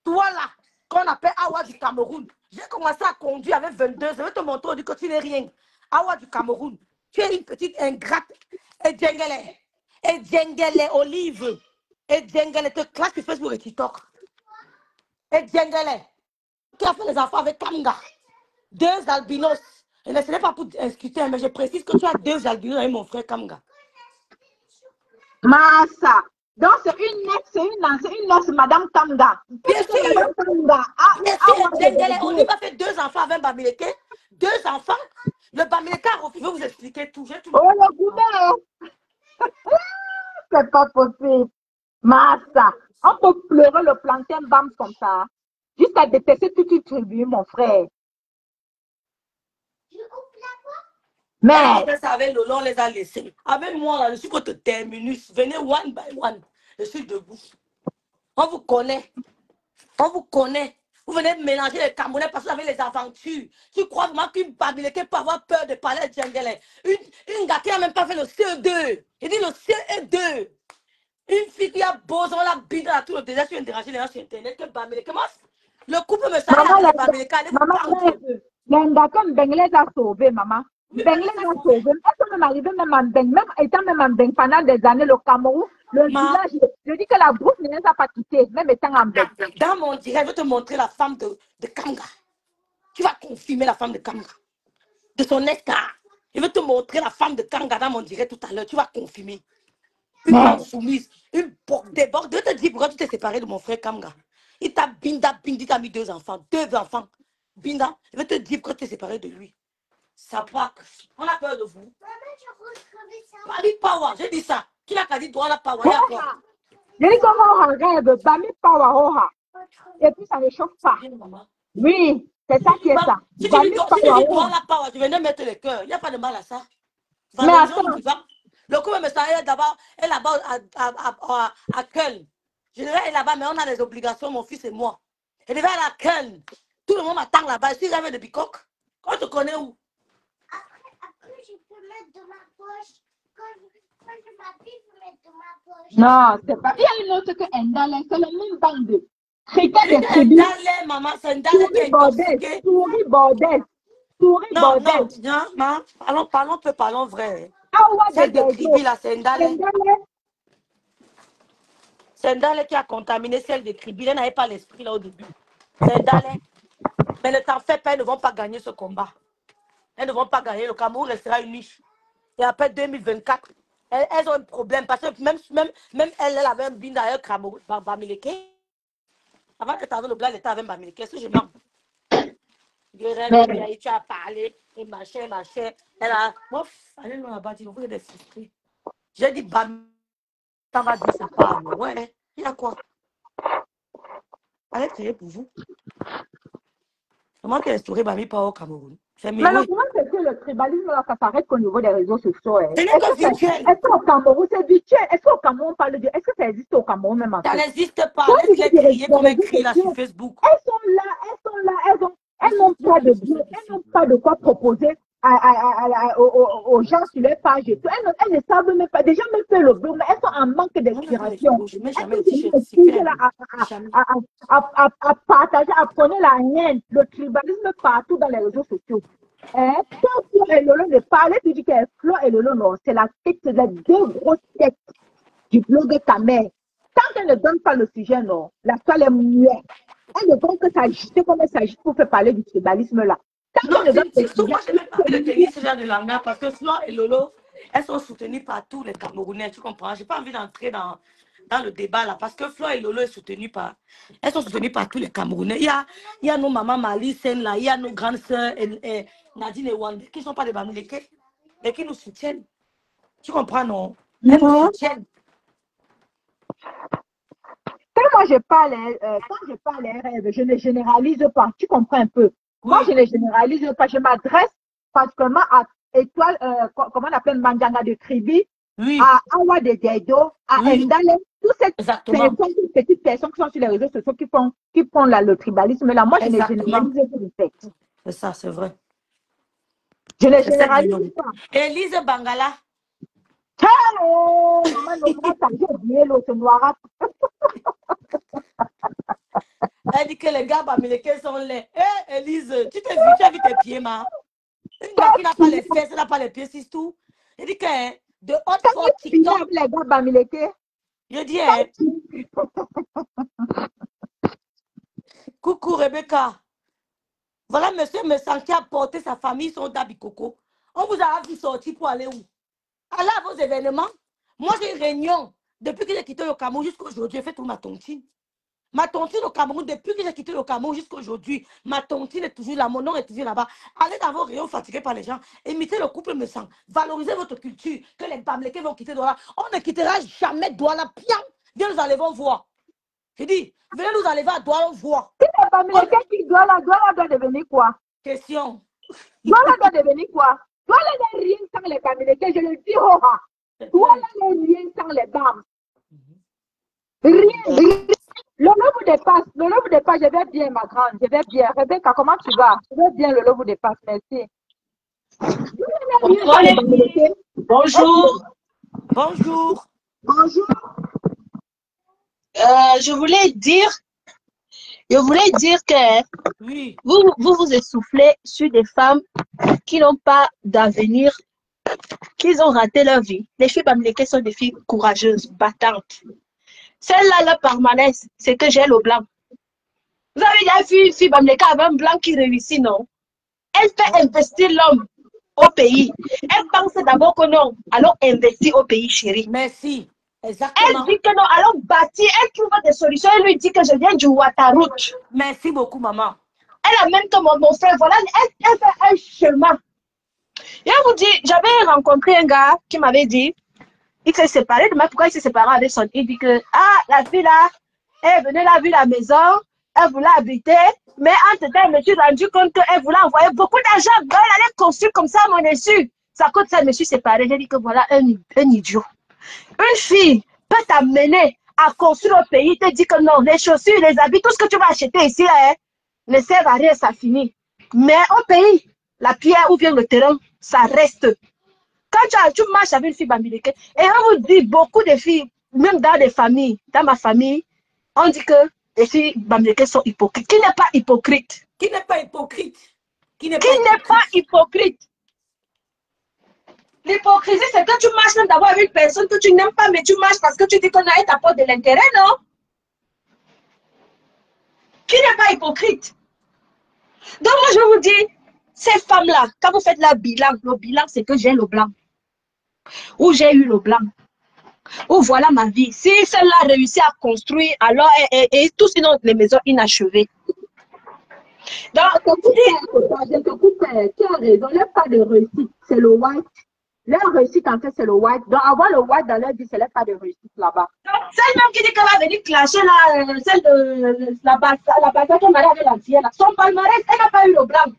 Toi là, qu'on appelle Awa du Cameroun. J'ai commencé à conduire avec 22. Je vais te montrer on dit que tu n'es rien. Awa du Cameroun. Tu es une petite ingrate. Et Djengele Olive. Et Djengele te classe sur Facebook et TikTok. Et Djengele qui a fait les enfants avec Kamga. 2 albinos. Et ce n'est pas pour discuter, mais je précise que tu as 2 albinos avec mon frère Kamga. Massa. Donc c'est une ex Madame Kamga. Bien sûr. Madame Kamga. Bien sûr. Djengele Olive a fait 2 enfants avec Bamileke. 2 enfants. Le Bamileke a refusé. Je vais vous expliquer tout. Oh le gourmet. C'est pas possible. Massa. On peut pleurer le plantain bam comme ça. Jusqu'à détester toute une tribu, mon frère. Mais. Avec Lolo, on les a laissés. Avec moi, là, je suis votre terminus. Venez one by one. Je suis debout. On vous connaît. On vous connaît. Vous venez mélanger les Camerounais parce que vous avez les aventures. Tu crois vraiment qu'une Bamileke peut avoir peur de parler de Djengele? Une gars qui n'a même pas fait le CE2. Il dit le CE2. Une fille qui a besoin de la bide à tout le désert sur interagir les gens sur Internet. Que Bamileke. Le couple me salue avec les Bamileke. Maman, comme Benglais a sauvé, maman. Benglais a sauvé. Est-ce que même arrivé même en Beng, même étant même en Beng pendant des années, le Cameroun, le village, je dis que la brousse ne les a pas quittés, même étant en Beng. Dans mon direct, je vais te montrer la femme de Kamga. Tu vas confirmer la femme de Kamga. De son état. Je vais te montrer la femme de Kamga dans mon direct tout à l'heure. Tu vas confirmer. Une femme soumise. Une déborde. Je vais te dire pourquoi tu t'es séparé de mon frère Kamga. Il t'a bindi, t'as mis 2 enfants. 2 enfants. Binda, je vais te dire pourquoi tu t'es séparé de lui. Ça pas. On a peur de vous. Bami Power, j'ai dit ça. Qui n'a qu'à dire droit la Power? Je dis comment on rêve, Bami Power, et puis ça ne chauffe pas. Oui, c'est ça qui est ça. Si tu dis droit la Power, tu venais mettre le cœur. Il n'y a pas de mal à ça. Mais attends. Le coup me est d'abord, elle est là-bas à Köln. Je devais aller là-bas, mais on a des obligations, mon fils et moi. Je devais aller à Köln. Tout le monde m'attend là-bas. Je suis rêvé de Bicoque. On te connaît où? Après, je peux mettre dans ma poche. Quand je m'habille, je peux mettre dans ma poche. Non, c'est pas. Il y a une autre que Endale, c'est le même bande. C'est Endale, maman, c'est Endale qui est intoxiquée. Souris bordel. Non, parlons vrai. Celle de Kribi, là, c'est Endale. C'est Endale qui a contaminé celle de Kribi. Elle n'avait pas l'esprit là au début. C'est Endale. Mais ne t'en fais pas, elles ne vont pas gagner ce combat. Elles ne vont pas gagner. Le Cameroun restera une niche. Et après 2024, elles ont un problème. Parce que même elle avait un bin d'ailleurs Cameroun, Bamileke. Avant que tu avais le blanc, elle était avec Bamileke. Est-ce que je mens? Tu as parlé, et machin. Elle a. Allez, nous là-bas, tu vois, des frustrés. J'ai dit, Bam, ça va dire, c'est pas. Ouais, il y a quoi? Allez, créer pour vous. Comment tu as instauré Bami pas au Cameroun? Mais le problème, c'est que le tribalisme, là, ça s'arrête qu'au niveau des réseaux sociaux. Est-ce qu'au Cameroun, c'est virtuel? Est-ce qu'au Cameroun, on parle de. Est-ce que ça existe au Cameroun même en fait? Ça n'existe pas. Laisse-les crier comme elles crient là sur Facebook. Elles sont là, elles n'ont pas de bien, elles n'ont pas de quoi proposer aux gens sur leur page et tout. Elles ne savent même pas. Déjà, même faire le blog, mais elles sont en manque d'inspiration. Je mets Elles jamais sont le t-shirt si toujours faible. là Jamais. à partager, à prôner la haine, le tribalisme partout dans les réseaux sociaux. Hein? Quand Flo et Lolo ne parlent, tu dis que Flo et Lolo, non, c'est la tête, c'est les deux grosses têtes du blog de ta mère. Tant qu'elle ne donne pas le sujet, non, la toile est muette. Elle ne donne que s'ajuster comme elle s'agit pour faire parler du tribalisme là. Tant Non, qu'elle ne donne pas le surtout, sujet, moi, j'ai même pas envie de tenir ce genre de langage parce que Flo et Lolo, elles sont soutenues par tous les Camerounais, tu comprends? J'ai pas envie d'entrer dans le débat là parce que Flo et Lolo elles sont soutenues par tous les Camerounais. Il y a nos mamans Mali, Sen là, il y a nos grandes sœurs Nadine et Wande qui ne sont pas des Bamileke, mais qui nous soutiennent. Tu comprends, non? Elles nous soutiennent. quand moi je parle, quand je parle les rêves, je ne généralise pas. Tu comprends un peu? Moi, Oui. je ne généralise pas. Je m'adresse particulièrement à Étoile, comment on appelle Mandanga de Kribi, Oui, à Awa de Dedo, à oui, Ndale, toutes ces exactement. personnes, toutes petites personnes qui sont sur les réseaux sociaux qui font là, le tribalisme. Là, moi, je ne Exactement. généralise pas le fait. C'est ça, c'est vrai. Je ne C'est ça, généralise Guillaume. pas. Élise Bangala. Hello, maman Noirata, j'ai oublié l'autre Noirata. Elle dit que les gars bamileke sont laids. Hé, Élise, tu as vu tes pieds, ma? Une gars qui n'a pas les fesses, n'a pas les pieds, c'est tout. Elle dit que hein, de hot for TikTok. Les gars Bamileke. Je dis, hein, coucou Rebecca. Voilà monsieur Messan qui a porté sa famille son Dabikoko. On vous a vu sortir pour aller où? Allez à vos événements. Moi, j'ai une réunion. Depuis que j'ai quitté le Cameroun jusqu'à aujourd'hui, j'ai fait toute ma tontine. Ma tontine au Cameroun, depuis que j'ai quitté le Cameroun jusqu'à aujourd'hui, ma tontine est toujours là, mon nom est toujours là-bas. Allez dans vos réunions fatigués par les gens, imitez le couple Messan, valorisez votre culture, que les Bamileke vont quitter Douala. On ne quittera jamais Douala. Pian, viens, nous allons voir. Je dis, venez nous enlever à Douala, voir. Si les Bamileke qui Douala doit devenir quoi? Question. Douala doit devenir quoi? Douala n'est rien sans les Bamileke, je le dis, oh, Douala n'est rien sans les Bam. Rien. Le lot vous dépasse, je vais bien, ma grande, je vais bien. Rebecca, comment tu vas? Je vais bien, le lot vous dépasse, merci. Bonjour. Bonjour. Bonjour. Je voulais dire que Oui. vous essoufflez sur des femmes qui n'ont pas d'avenir, qui ont raté leur vie. Les filles bamileke sont des filles courageuses, battantes. Celle-là, leur permanence, c'est que j'ai le blanc. Vous avez déjà vu une fille bamileke avec un blanc qui réussit, non? Elle fait investir l'homme au pays. Elle pense d'abord que non, allons investir au pays, chérie. Merci. Elle Exactement. dit que non, allons bâtir. Elle trouve des solutions. Elle lui dit que je viens du Ouattaroute. Merci beaucoup, maman. Elle amène que mon frère, voilà, elle fait un chemin. Et elle vous dit, j'avais rencontré un gars qui m'avait dit, il s'est séparé de moi. Pourquoi il s'est séparé avec son? Il dit que, ah, la fille là, elle venait là, vu la maison, elle voulait habiter, mais entre-temps, je me suis rendu compte qu'elle voulait envoyer beaucoup d'argent. Elle allait construire comme ça à mon insu. Ça coûte ça, je me suis séparée. J'ai dit que voilà, un idiot. Une fille peut t'amener à construire au pays, te dit que non, les chaussures, les habits, tout ce que tu vas acheter ici, hein, ne sert à rien, ça finit. Mais au pays, la pierre ou bien le terrain, ça reste. Quand tu marches avec une fille bamileke, et on vous dit, beaucoup de filles, même dans des familles, dans ma famille, on dit que les filles bamileke sont hypocrites. Qui n'est pas hypocrite? Qui n'est pas hypocrite? Qui n'est pas hypocrite? L'hypocrisie, c'est que tu marches même d'abord avec une personne que tu n'aimes pas, mais tu marches parce que tu dis qu'on a t'apporte de l'intérêt, non? Qui n'est pas hypocrite? Donc moi, je vous dis, ces femmes-là, quand vous faites le bilan, c'est que j'ai le blanc. Ou j'ai eu le blanc. Ou voilà ma vie. Si celle-là réussit à construire, alors, et tous sinon les maisons inachevées. Donc, je te coupe, tu as raison, il n'y a pas de réussite, c'est le white. Leur réussite, en fait, c'est le white. Donc, avoir le white dans leur vie, c'est pas de réussite là-bas. Celle-même qui dit qu'elle va venir clasher là, celle de la bataille qu'elle m'a avec la fille, là. Son palmarès, elle n'a pas eu le blanc.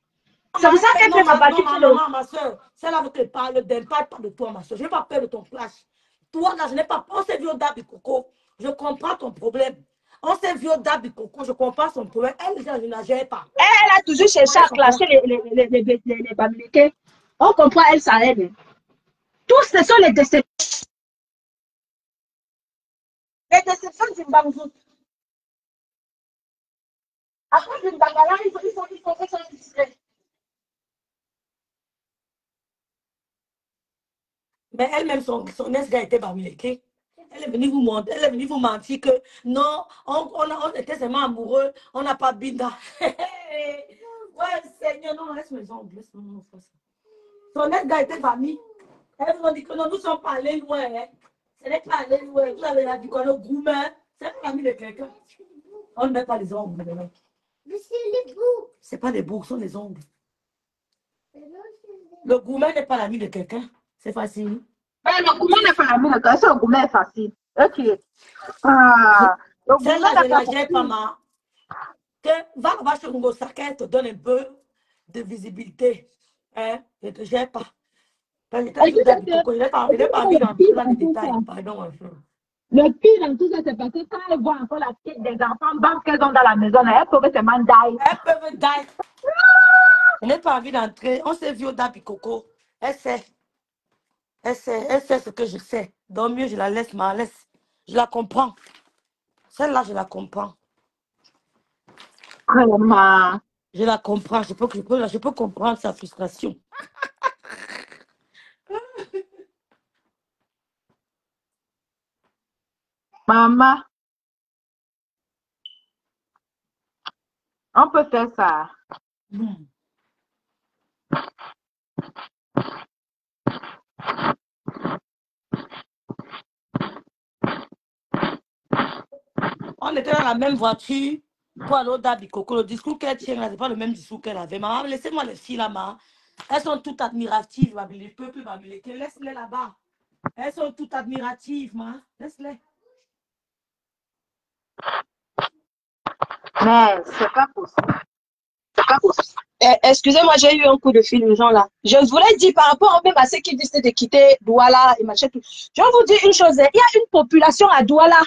C'est pour ça qu'elle fait ma bataille. Non, ma soeur, celle-là vous te parle d'elle, parle pas de toi, ma soeur. Je n'ai pas peur de ton clash. Toi, là, je n'ai pas peur. On s'est vu au Dabikoko. Je comprends ton problème. On s'est vu au Dabikoko. Je comprends son problème. Elle, je ne la gère pas. Elle a toujours cherché à clasher les bamileke. On comprend, elle, ça aide. Tous, ce sont les déceptions. Les déceptions du Mbangou. Après, le Mbangala, ils sont discrets. Mais elle-même, son ex-gars était bamileke. Elle est venue vous mentir, elle est venue vous mentir que non, on était seulement amoureux, on n'a pas binda. Ouais, Seigneur, non, laisse mes ongles, laisse mon nom, son ex-gars était famille. Elle vous a dit que non, nous ne sommes pas allés loin. Hein. Ce n'est pas allé loin. Vous avez la dit qu'on est gourmet. C'est la famille de quelqu'un. On ne met pas les ongles dedans. Mais c'est les boucs. Ce n'est pas des boucs, ce sont les ongles. Le gourmet n'est pas l'ami de quelqu'un. C'est facile. Mais le gourmet n'est pas l'ami de quelqu'un. Le gourmet est facile. Ok. Ah. Celle-là, je la gère pas mal. Que va chez Rungo Saka, elle te donne un peu de visibilité. Hein? Je ne te gère pas. Il n'est pas envie d'entrer dans les détails. Pardon, le pire dans tout ça, c'est parce que quand elle voit encore la tête des enfants banques qu'elles ont dans la maison, elles peuvent seulement die. Elles peuvent die. Elle n'a pas envie d'entrer. On s'est vu au Dabi Coco. Elle sait. Elle sait ce que je sais. Donc mieux, je la laisse, laisse. Je la comprends. Celle-là, je la comprends. Vraiment. Je la comprends. Je peux comprendre sa frustration. Maman, on peut faire ça. On était dans la même voiture pour aller au Dabi Coco. Le discours qu'elle tient, ce n'est pas le même discours qu'elle avait. Maman, laissez-moi les filles là-bas. Elles sont toutes admiratives. Je ne peux plus m'améliorer. Laisse-les là-bas. Elles sont toutes admiratives, ma. Laisse-les. Mais c'est pas possible. C'est pas possible. Excusez-moi, j'ai eu un coup de fil, les gens là. Je voulais dire par rapport même à ceux qui décident de quitter Douala et machin tout. Je vais vous dire une chose. Il y a une population à Douala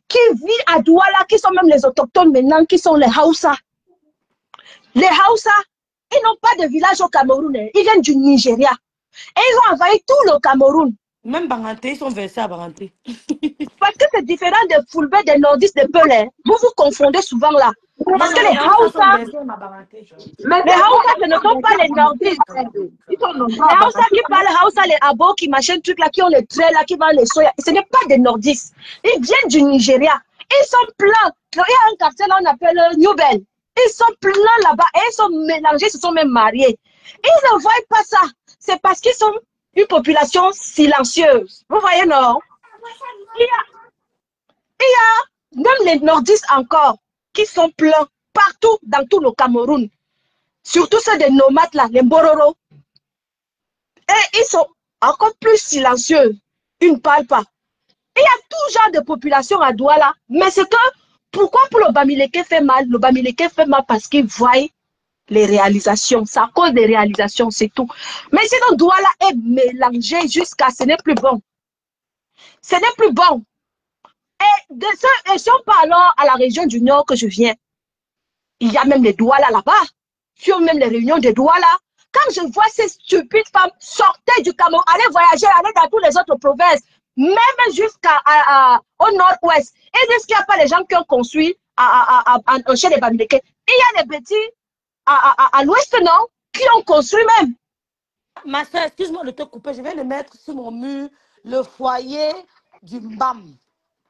qui vit à Douala, qui sont même les autochtones maintenant, qui sont les Hausa. Les Hausa, ils n'ont pas de village au Cameroun. Ils viennent du Nigeria. Et ils ont envahi tout le Cameroun. Même Baranté, ils sont versés à Baranté. Parce que c'est différent des Fulbe, des Nordistes, des Pelés. Vous vous confondez souvent là. Parce que les Hausa, ce ne sont pas les Nordistes. Les Hausa qui parlent Hausa, les Abo, qui machin truc là, qui ont les traits là, qui vendent les soya, ce n'est pas des Nordistes. Ils viennent du Nigeria. Ils sont pleins. Il y a un quartier là, on appelle Newbel. Ils sont pleins là-bas et ils sont mélangés, ils se sont même mariés. Ils ne voient pas ça. C'est parce qu'ils sont une population silencieuse. Vous voyez, non? Il y a même les nordistes encore qui sont pleins partout dans tout le Cameroun. Surtout ceux des nomades là, les Mbororo. Et ils sont encore plus silencieux. Ils ne parlent pas. Il y a tout genre de population à Douala. Mais c'est que, pourquoi pour le Bamileke fait mal? Le Bamileke fait mal parce qu'il voit les réalisations. C'est à cause des réalisations, c'est tout. Mais sinon, Douala est mélangé jusqu'à ce n'est plus bon. Ce n'est plus bon. Et si on parle à la région du Nord que je viens, il y a même les Douala là-bas. Sur même les réunions de Douala. Quand je vois ces stupides femmes sortir du Cameroun, aller voyager, aller dans toutes les autres provinces, même jusqu'au nord-ouest, et est-ce qu'il n'y a pas les gens qui ont construit chez les Bamileke? Il y a les petits à l'ouest, non? Qui ont construit même. Ma soeur, excuse-moi de te couper, je vais le mettre sur mon mur, le foyer du Mbam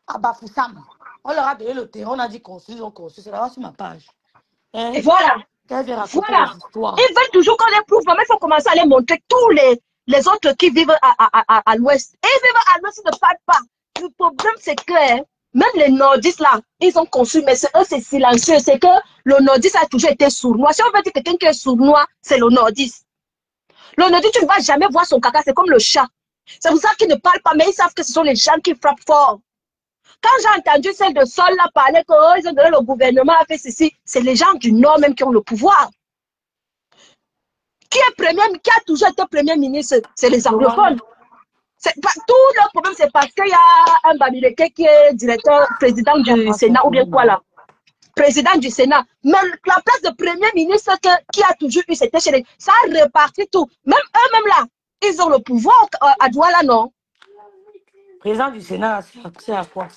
à Bafoussam. On leur a donné le terrain, on a dit construire, ils ont construit. C'est là-bas sur ma page. Hein? Et voilà. Voilà. Ils veulent toujours qu'on les prouve, mais il faut commencer à les montrer tous les autres qui vivent à l'ouest. Et ils vivent à l'ouest, ils ne parlent pas. Le problème, c'est que même les nordistes là, ils ont construit, mais eux, c'est silencieux. C'est que le nordiste a toujours été sournois. Si on veut dire quelqu'un qui est sournois, c'est le nordiste. Le nordiste, tu ne vas jamais voir son caca, c'est comme le chat. C'est pour ça qu'ils ne parlent pas, mais ils savent que ce sont les gens qui frappent fort. Quand j'ai entendu celle de Sol là parler qu'ils ont donné le gouvernement a fait ceci, c'est les gens du Nord même qui ont le pouvoir. Qui a toujours été premier ministre, c'est les anglophones. Tout le problème, c'est parce qu'il y a un Bamileke qui est président du Sénat ou bien quoi là. président du Sénat. Même la place de premier ministre qui a toujours eu, c'était chez les... Ça a reparti tout. Même eux-mêmes là, ils ont le pouvoir à Douala, non? Président du Sénat, c'est à quoi?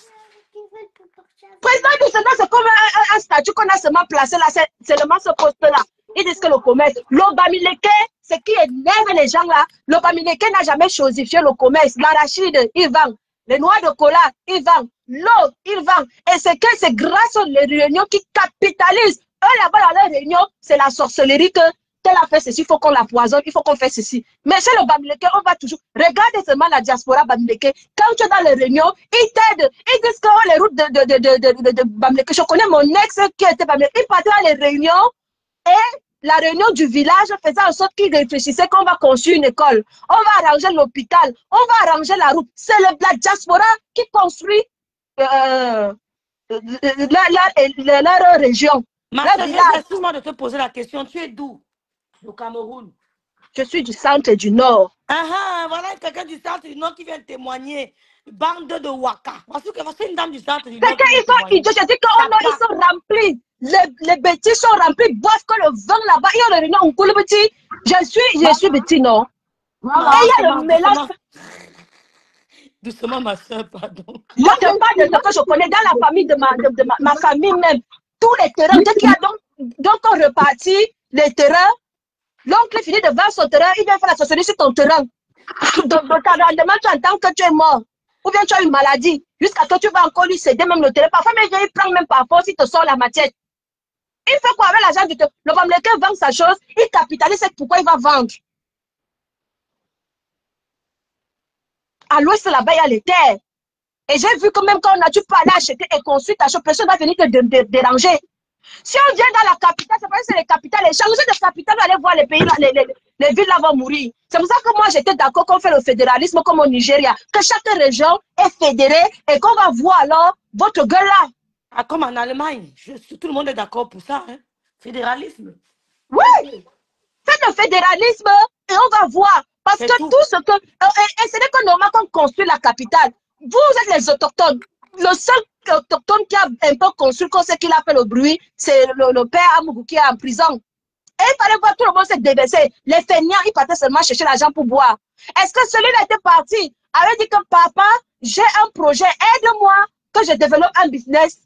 Président du Sénat, c'est comme un statut qu'on a seulement placé là, c'est seulement ce poste-là. Ils disent que le commerce, l'Obamileke, ce qui énerve les gens là, l'Obamileke n'a jamais chosifié le commerce. L'arachide, il vend. Les noix de cola, il vend. L'eau, il vend. Et c'est que c'est grâce aux réunions qui capitalisent. Eux là-bas dans les réunions, c'est la sorcellerie que tel a fait ceci, il faut qu'on la poisonne, il faut qu'on fasse ceci. Mais chez le Bamileke, on va toujours... Regardez seulement la diaspora Bamileke. Quand tu es dans les réunions, ils t'aident. Ils disent que les routes de Bamileke, je connais mon ex qui était Bamileke. Il partait dans les réunions et la réunion du village faisait en sorte qu'ils réfléchissaient qu'on va construire une école, on va arranger l'hôpital, on va arranger la route. C'est la diaspora qui construit leur région. Excuse-moi de te poser la question. Tu es d'où? Du Cameroun. Je suis du centre et du nord. Voilà quelqu'un du centre et du nord qui vient témoigner. Bande de Waka. Voici une dame du centre et du nord. C'est qu'ils sont idiots. Je dis qu'ils sont remplis. Les bêtises sont remplis. Boivent que le vin là-bas. Il y a le réunion. Je suis petit, non? Voilà. Et il y a le mélange. Doucement, ma soeur, pardon. Moi, je parle de ce que je connais dans la famille de ma famille même. Tous les terrains. Dès qu'il y a donc on repartit les terrains. L'oncle finit de vendre son terrain. Il vient faire la sorcellerie sur ton terrain. Donc, demain, tu entends que tu es mort. Ou bien tu as une maladie. Jusqu'à ce que tu vas encore lui céder même le terrain. Parfois, mais il prend même par force, il te sort la matière. Il fait quoi avec l'argent du terrain? Le Bamileke vend sa chose, il capitalise, c'est pourquoi il va vendre. À l'ouest, là-bas, il y a les terres. Et j'ai vu que même quand on a dû pas aller acheter et construire ta chose, personne va venir te déranger. Si on vient dans la capitale, c'est parce que c'est les capitales. Les changer de capitale, aller voir les pays, les villes là vont mourir. C'est pour ça que moi, j'étais d'accord qu'on fait le fédéralisme comme au Nigeria. Que chaque région est fédérée et qu'on va voir alors votre gueule là. Ah, comme en Allemagne. Tout le monde est d'accord pour ça. Hein? Fédéralisme. Oui. Faites le fédéralisme et on va voir. Parce que tout ce que... Et ce n'est que normal qu'on construit la capitale. Vous êtes les autochtones. Le seul autochtone qui a un peu construit, qu'on sait qu'il a fait le bruit, c'est le père Amougou qui est en prison. Et il fallait voir tout le monde se déverser. Les feignants, ils partaient seulement chercher l'argent pour boire. Est-ce que celui-là était parti, avait dit que papa, j'ai un projet, aide-moi que je développe un business?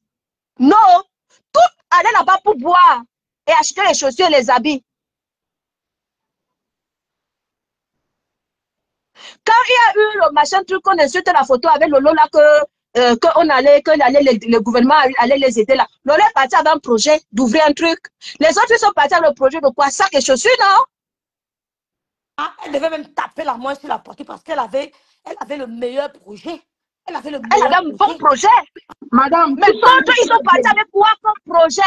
Non. Tout allait là-bas pour boire et acheter les chaussures et les habits. Quand il y a eu le machin truc, on insulte la photo avec Lolo là que le gouvernement allait les aider là. Lolo est parti avec un projet d'ouvrir un truc. Les autres ils sont partis avec le projet de quoi? Sac et chaussures, non? Ah, elle devait même taper la main sur la porte parce qu'elle avait le meilleur projet. Elle avait un bon projet. Madame, mais d'autres ils sont partis avec quoi comme projet?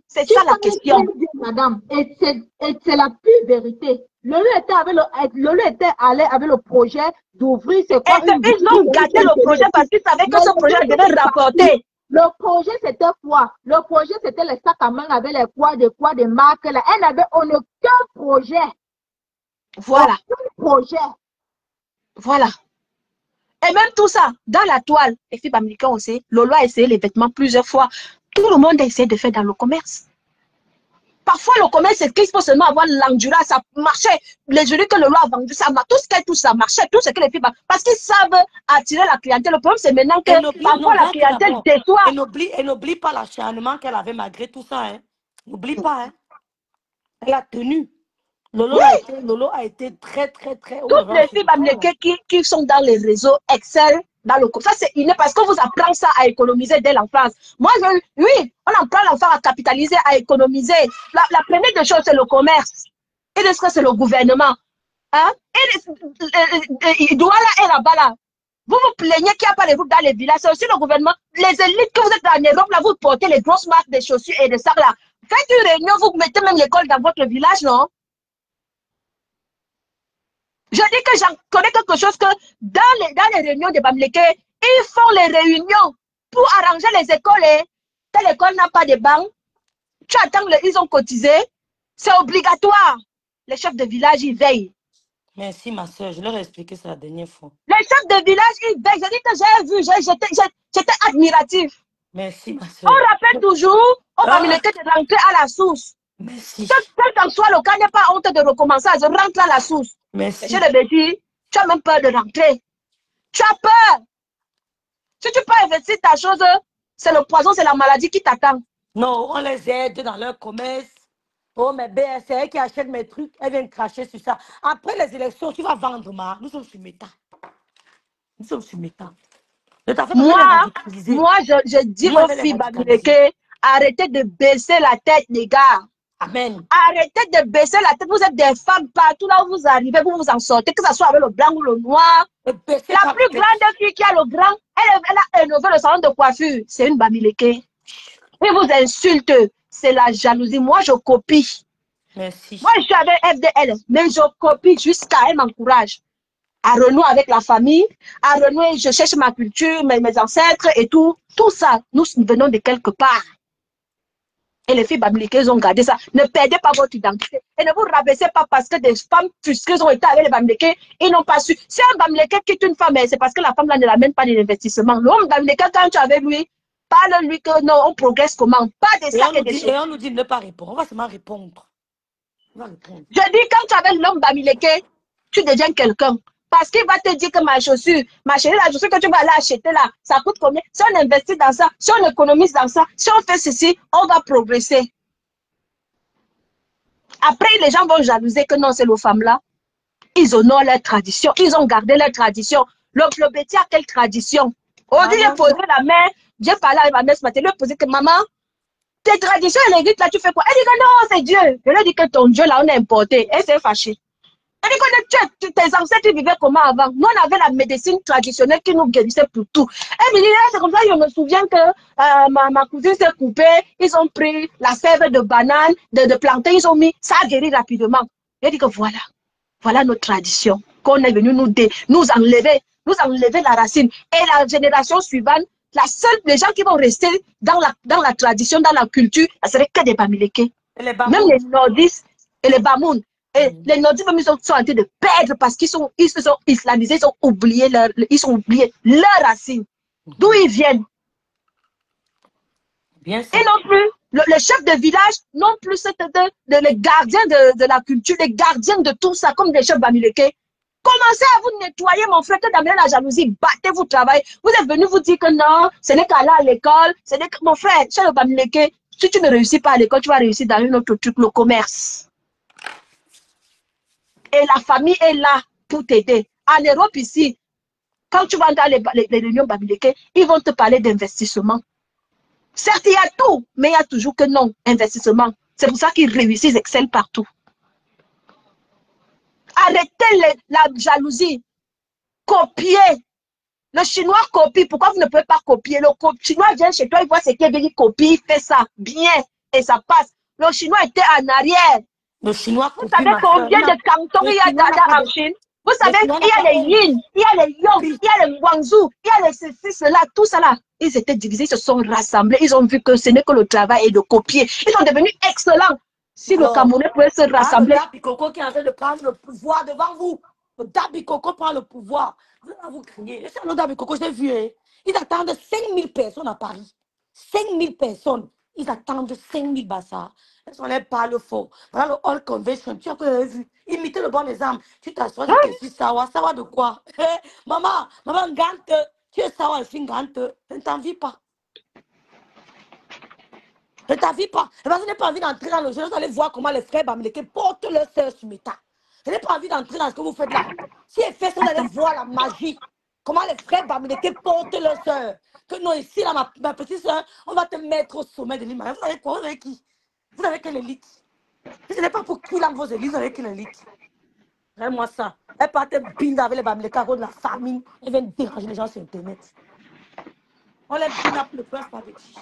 C'est ça la question. Madame, et c'est la pure vérité. Lolo était allé avec le projet d'ouvrir ce quoi. Ils ont gâté le projet parce qu'ils savaient que ce projet devait rapporter. Le projet c'était quoi? Le projet c'était les sacs à main avec les quoi des marques là. Elle n'avait aucun projet. Voilà. Aucun projet. Voilà. Et même tout ça, dans la toile, les filles Bamileke, on sait, Lolo a essayé les vêtements plusieurs fois. Tout le monde a essayé de faire dans le commerce. Parfois, le commerce, c'est qu'il faut seulement avoir l'endurance, ça marchait. Les jolies que Lolo a vendu, ça marchait. Tout ça marchait. Tout ce que les filles, parce qu'ils savent attirer la clientèle. Le problème, c'est maintenant que parfois la clientèle déçoit. Et n'oublie pas l'acharnement qu'elle avait malgré tout ça. Hein. N'oublie pas. Hein. Elle a tenu. Lolo a été très, très, très... Toutes les filles Bamileke qui sont dans les réseaux Excel, dans le... Ça, c'est inné parce qu'on vous apprend ça à économiser dès l'enfance. Moi, oui, on apprend l'enfant à capitaliser, à économiser. La première des choses, c'est le commerce. Et de ce que c'est le gouvernement. Hein? Et Douala est là-bas, là. Vous vous plaignez qu'il n'y a pas les routes dans les villages. C'est aussi le gouvernement. Les élites que vous êtes en Europe, là, vous portez les grosses marques des chaussures et des sacs, là. Faites une réunion, vous mettez même l'école dans votre village, non? Je dis que j'en connais quelque chose que dans les réunions de Bamileke, ils font les réunions pour arranger les écoles. Telle école n'a pas de banc. Tu attends, ils ont cotisé. C'est obligatoire. Les chefs de village, ils veillent. Merci, ma soeur. Je leur ai expliqué ça la dernière fois. Les chefs de village, ils veillent. Je dis que j'ai vu, j'étais admiratif. Merci, ma soeur. On rappelle toujours On va me laisser de rentrer à la source. Merci. Quel qu'en soit le cas, n'ai pas honte de recommencer. Je rentre à la source. Merci. Je le dis, tu as même peur de rentrer. Tu as peur. Si tu peux investir ta chose, c'est le poison, c'est la maladie qui t'attend. Non, on les aide dans leur commerce. Oh, mais BS, c'est elle qui achète mes trucs. Elle vient cracher sur ça. Après les élections, tu vas vendre, ma. Nous sommes sur Meta. Nous sommes sur Meta. Moi, je dis aux filles Bamileke, arrêtez de baisser la tête, les gars. Amen. Arrêtez de baisser la tête. Vous êtes des femmes partout là où vous arrivez, vous vous en sortez, que ce soit avec le blanc ou le noir. La plus grande fille qui a le grand, elle a innové le salon de coiffure. C'est une Bamileke. Elle vous insulte. C'est la jalousie. Moi, je copie. Merci. Moi, je suis avec FDL, mais je copie jusqu'à elle m'encourage. À renouer avec la famille, à renouer, je cherche ma culture, mes ancêtres et tout. Tout ça, nous venons de quelque part. Et les filles Bamileke ont gardé ça. Ne perdez pas votre identité. Et ne vous rabaissez pas parce que des femmes frustrées ont été avec les Bamileke et n'ont pas su. Si un Bamileke quitte une femme, c'est parce que la femme là ne l'amène pas d'investissement. L'homme Bamileke, quand tu es avec lui, parle-lui que non, on progresse comment. Pas des sacs et des choses. Et on nous dit de ne pas répondre. On va seulement répondre. On va répondre. Je dis, quand tu es avec l'homme Bamileke, tu deviens quelqu'un. Parce qu'il va te dire que ma chérie, la chaussure que tu vas aller acheter là, ça coûte combien? Si on investit dans ça, si on économise dans ça, si on fait ceci, on va progresser. Après, les gens vont jalouser que non, c'est les femmes là. Ils honorent leur tradition. Ils ont gardé leur tradition. Le Petit a quelle tradition? Aujourd'hui, j'ai posé la main, j'ai parlé avec ma mère ce matin, je lui ai posé que maman, tes traditions et les rites là, tu fais quoi? Elle dit que non, c'est Dieu. Je lui ai dit que ton Dieu là, on a importé. Elle s'est fâchée. Elle dit que tes ancêtres vivaient comment avant? Nous, on avait la médecine traditionnelle qui nous guérissait pour tout. Elle me dit, c'est comme ça, je me souviens que ma cousine s'est coupée, ils ont pris la sève de banane, de plantain, ils ont mis, ça a guéri rapidement. Elle dit que voilà notre tradition, qu'on est venu nous enlever la racine. Et la génération suivante, les gens qui vont rester dans la tradition, dans la culture, ça serait que des Bamileke. Même les nordistes et les Bamoun. Et les Nordiques, ils sont en train de perdre parce qu'ils se sont islamisés, ils ont oublié leurs racines. D'où ils viennent. Bien et non plus, le chef de village, non plus, les gardiens de la culture, les gardiens de tout ça, comme les chefs Bamileke. Commencez à vous nettoyer, mon frère, que d'amener la jalousie, battez-vous, travaillez. Vous êtes venu vous dire que non, ce n'est qu'aller à l'école, ce n'est que, mon frère, chef Bamileke, si tu ne réussis pas à l'école, tu vas réussir dans un autre truc, le commerce. Et la famille est là pour t'aider. En Europe ici, quand tu vas dans les réunions Bamileke, ils vont te parler d'investissement. Certes, il y a tout, mais il y a toujours que non, investissement. C'est pour ça qu'ils réussissent, excellent partout. Arrêtez la jalousie. Copiez. Le Chinois copie. Pourquoi vous ne pouvez pas copier? Le Chinois vient chez toi, il voit ce qu'il veut, il copie, il fait ça bien et ça passe. Le Chinois était en arrière. Le Chinois vous savez combien de cantons il y a en Chine? Vous savez, il y a les Yin, il y a les Yong, il y a les Guangzhou, il y a les ceci, cela, tout ça là. Ils étaient divisés, ils se sont rassemblés, ils ont vu que ce n'est que le travail et de copier. Ils sont devenus excellents. Si le Camerounais pouvait se rassembler. Le Dabikoko qui est en train de prendre le pouvoir devant vous. Le Dabikoko prend le pouvoir. Vous allez vous crier. C'est le Dabikoko, j'ai vu. Hein. Ils attendent 5000 personnes à Paris. 5000 personnes. Ils attendent 5000 bassards. On les parle fort. Voilà le All Convention. Tu as vu. Imitez le bon exemple. Tu t'assois, je suis sawa. Sawa de quoi? Maman, gante. Tu es sawa, je suis gante. Je ne t'envie pas. Je ne t'envie pas. Et parce que je n'ai pas envie d'entrer dans le jeu. Vous allez voir comment les frères Bamileke portent leur sœur sur Meta. Je n'ai pas envie d'entrer dans ce que vous faites là. Si elle fait ça, vous allez voir la magie. Comment les frères Bamileke portent leur sœur. Que non, ici, là, ma petite sœur, on va te mettre au sommet de l'image. Vous savez quoi? Vous avez qui? Vous avez quelle élite? Si ce n'est pas pour qui là vos élites, vous avez quelle élite? Regardez-moi ça. Elle partait bind avec les Bamileke à cause de la famine. Elle vient déranger les gens sur Internet. On les bind up le prince pas de qui?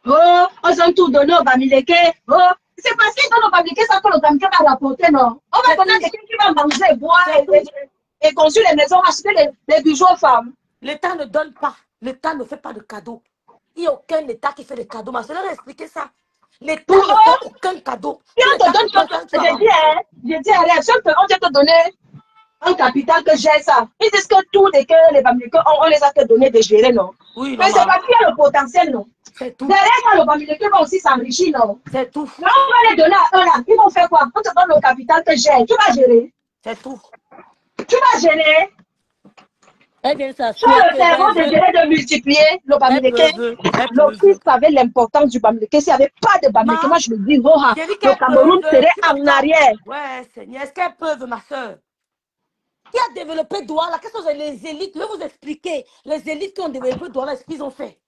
Oh, on s'en tout donné au Bamileke. Oh, c'est parce qu'ils donnent au Bamileke ça que le Bamileke va rapporter, non? On va donner à quelqu'un qui va manger, boire et construire les maisons, acheter les bijoux aux femmes. L'État ne donne pas. L'État ne fait pas de cadeaux. Il n'y a aucun État qui fait des cadeaux. Ma soeur a expliqué ça. L'État ne fait aucun cadeau. Si on te donne quelque chose, j'ai dit, allez, si on vient te donner un capital que gère ça. Ils disent que tous les Bamileke, on les a que donné de gérer, non? Oui, Mais c'est parce qu'il y a le potentiel, non? c'est tout. Derrière ça, le Bamileke va aussi s'enrichir, non? C'est tout. Là, on va les donner à eux, là. Ils vont faire quoi? On te donne le capital que gère. Tu vas gérer. C'est tout. Tu vas gérer. Elle vient Tu as s'asseoir. le cerveau de gérer, de multiplier le Bamileke. Le fils savait l'importance du Bamileke. S'il n'y avait pas de Bamileke, moi je me dis, Roha, le Cameroun serait en arrière. Ouais, Seigneur, est-ce qu'elles peuvent, ma soeur? Qui a développé Douala? Qu'est-ce que c'est les élites? Je vais vous expliquer. Les élites qui ont développé Douala, ce qu'ils ont fait.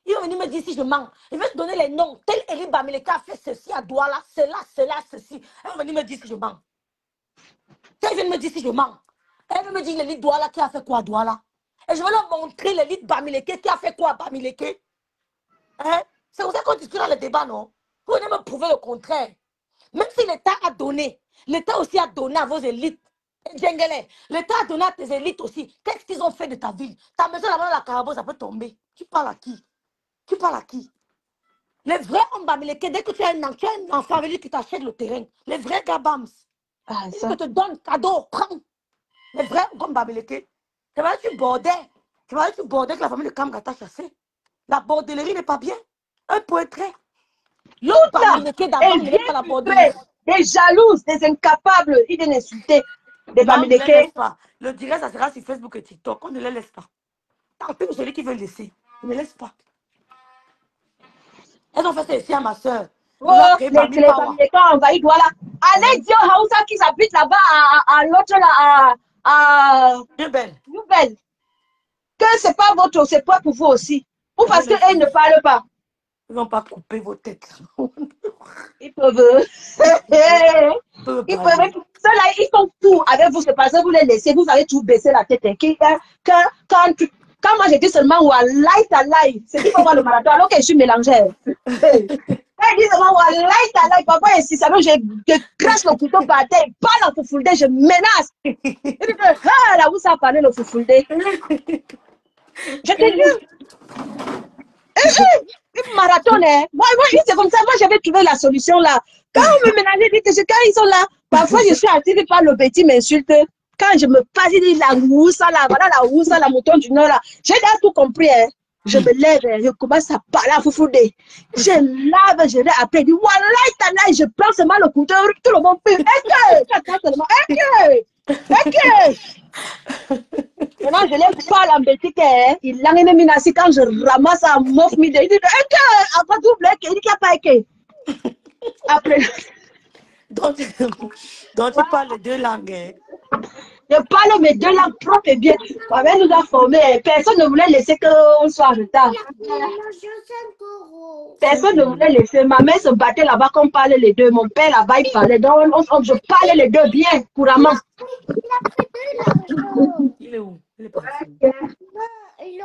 Ils vont venir me dire si je mens. Ils vont te donner les noms. Tel Eri Bamileke a fait ceci à Douala, cela, ceci. Ils vont venir me dire si je mens. Ils viennent me dire si je mens. Elle veut me dire l'élite Douala qui a fait quoi à Douala. Et je vais leur montrer l'élite Bamileke qui a fait quoi à Bamileke. Hein? C'est pour ça qu'on discute dans le débat, non? Vous venez me prouver le contraire. Même si l'État a donné, l'État aussi a donné à vos élites. Djengele, l'État a donné à tes élites aussi. Qu'est-ce qu'ils ont fait de ta ville? Ta maison là-bas dans la Carabo, ça peut tomber. Tu parles à qui? Tu parles à qui? Les vrais hommes Bamileke, dès que tu as un enfant avec lui qui t'achète le terrain, les vrais Gabams, ils te donnent cadeau, prends. Les vrais hommes Bamileke. Tu vas tu bordais. Tu vas tu bordais que la famille de Kamga t'a chassé. La bordellerie n'est pas bien. Un point trait. L'autre Bamileke d'avant n'est pas la bordellerie. Des jalouses, des incapables, ils viennent insulter des Bamileke. Ne les laisse pas. Le direct, ça sera sur Facebook et TikTok. On ne les laisse pas. Tant pis pour celui qui veut laisser. Ne laisse pas. Elles ont fait ça ici à ma soeur. Oh, les Bamileke ont envahi Douala. Allez dire aux Haoussa qui habitent là-bas à l'autre là, à Nouvelle. Que c'est pas votre, c'est pas pour vous aussi. Ou parce qu'elles ne parlent pas. Ils ne vont pas couper vos têtes. Ils peuvent. Ils peuvent. Ceux-là, ils sont fous avec vous. C'est parce que vous les laissez. Vous allez tout baisser la tête. Quand moi j'étais seulement Wallahi, c'est qui va voir le marathon alors que je suis mélangée. Elle dit seulement Wallahi, papa ici, ça veut je crache le couteau par terre, il parle en foufoulde, je menace. Il dit que là où ça parlait le foufoulde. Je te dis. Un marathon, hein. Moi, c'est comme ça, moi j'avais trouvé la solution là. Quand on me ménageait, dit que quand ils sont là, parfois je suis attirée par le petit m'insulte. Quand je me passe, il dit la Woussa là, voilà la Woussa, la mouton du Nord là. J'ai déjà tout compris, hein. Je me lève, je commence à parler à Foufoudé. Je lave, je vais après, je dis, Wallahi, je prends seulement le couteau, tout le monde fait, maintenant, je n'aime pas l'embêter, il l'a même menacé quand je ramasse un mof mide, il dit, après tout, il dit qu'il n'y a pas été. Après. Donc, tu parles les deux langues, hein. Je parle mes deux langues propres et bien. Ma mère nous a formés. Personne ne voulait laisser qu'on soit en retard. Personne ne voulait laisser. Ma mère se battait là-bas qu'on parlait les deux. Mon père là-bas, il parlait. Donc, je parlais les deux bien, couramment. Il est où? Il est parti. Il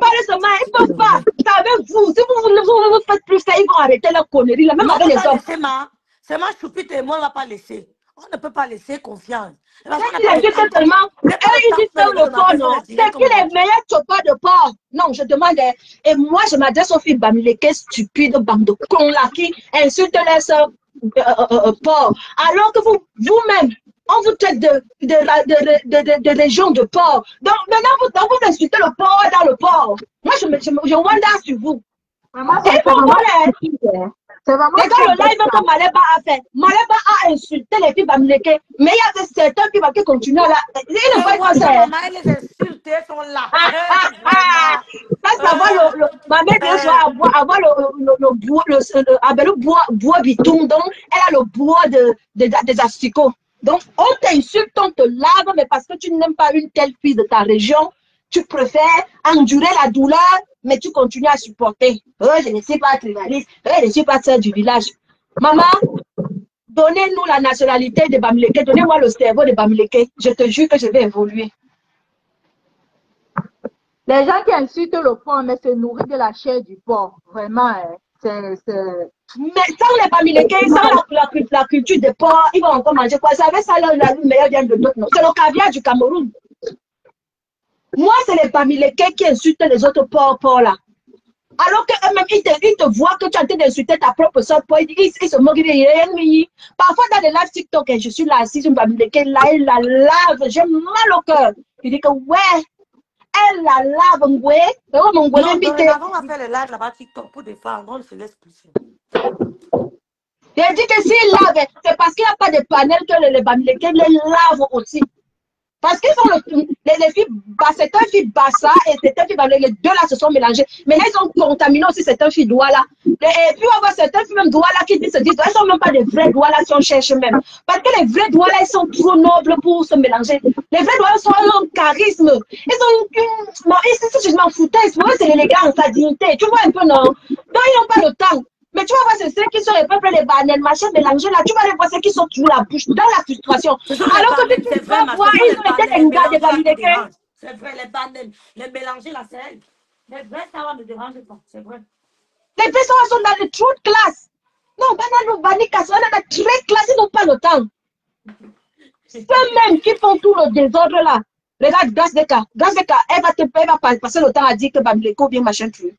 parle seulement, ils ne peuvent pas. C'est avec vous. Si vous faites plus ça, ils vont arrêter leur connerie. Là, même avec les hommes. C'est ma choupite et moi, on ne va pas laisser. On ne peut pas laisser confiance. Il a dit que seulement, ils disent que le porc, non. C'est qui les meilleurs chopas de porc? Non, je demande. Et moi, je m'adresse aux filles Bamileke stupides, bande de cons là, qui insultent les sœurs porc. Alors que vous-même, on vous traite de région de porc. Donc maintenant, vous insultez le porc dans le porc. Moi, je wonder sur vous. C'est vraiment le live que Maleba a fait. Maleba a insulté les filles Bamileke. Mais il y a certains qui continuent là. Ils ne voient pas ça. Les insultés sont là. Ça va ma mère doit avoir le bois bitoum. Donc, elle a le bois des asticots. Donc, on t'insulte, on te lave, mais parce que tu n'aimes pas une telle fille de ta région, tu préfères endurer la douleur, mais tu continues à supporter. Je ne suis pas tribaliste, je ne suis pas sœur du village. Maman, donnez-nous la nationalité de Bamileke, donnez-moi le cerveau de Bamileke. Je te jure que je vais évoluer. Les gens qui insultent le porc, mais se nourrissent de la chair du porc. Vraiment, c'est... Mais sans les Bamileke, sans la culture des porcs, ils vont encore manger quoi? Ça avait ça, la meilleure viande de d'autres. C'est le caviar du Cameroun. Moi, c'est les Bamileke qui insultent les autres porcs là. Alors qu'eux-mêmes, ils te voient que tu es en train d'insulter ta propre soeur. Ils se moquent. Parfois, dans les lives TikTok, je suis là assise, je me là, elle la lave. J'ai mal au cœur. Il dit que, ouais, elle la lave, ngwe. Non, dorénavant, on va faire les lives là-bas TikTok pour défendre. On se laisse pousser. Il dit que s'ils lavent, c'est parce qu'il n'y a pas de panel que les Bamileke les lavent aussi. Parce qu'ils sont les filles, c'est un fille Bassa et c'est un fille Bamileke, les deux là se sont mélangés. Mais là, ils ont contaminé aussi c'est un fille Douala. Et puis on voit certains filles même Douala qui se disent, elles ne sont même pas des vrais Douala si on cherche même. Parce que les vrais Douala, ils sont trop nobles pour se mélanger. Les vrais Douala sont un charisme. Ils ont une... Non, je m'en foutais. Pour eux, c'est l'élégance, la dignité. Tu vois un peu, non? Donc, ils n'ont pas le temps. Mais tu vas voir, c'est ceux qui sont les peuples, les banels, machin, mélangés là. Tu vas les voir, ceux qui sont toujours la bouche, dans la frustration. Alors que tu vas voir, ils ont été des gars, des Bamileke. C'est vrai, les banels, les mélangés là, c'est elle. Les vrais, ça va me déranger pas, c'est vrai. Les personnes sont dans le trou de classe. Non, banal, banika, sont dans la très classe, ils n'ont pas le temps. Ceux-mêmes qui font tout le désordre là. Regarde, Gazeka, elle va passer le temps à dire que Bamileke ou bien machin truc.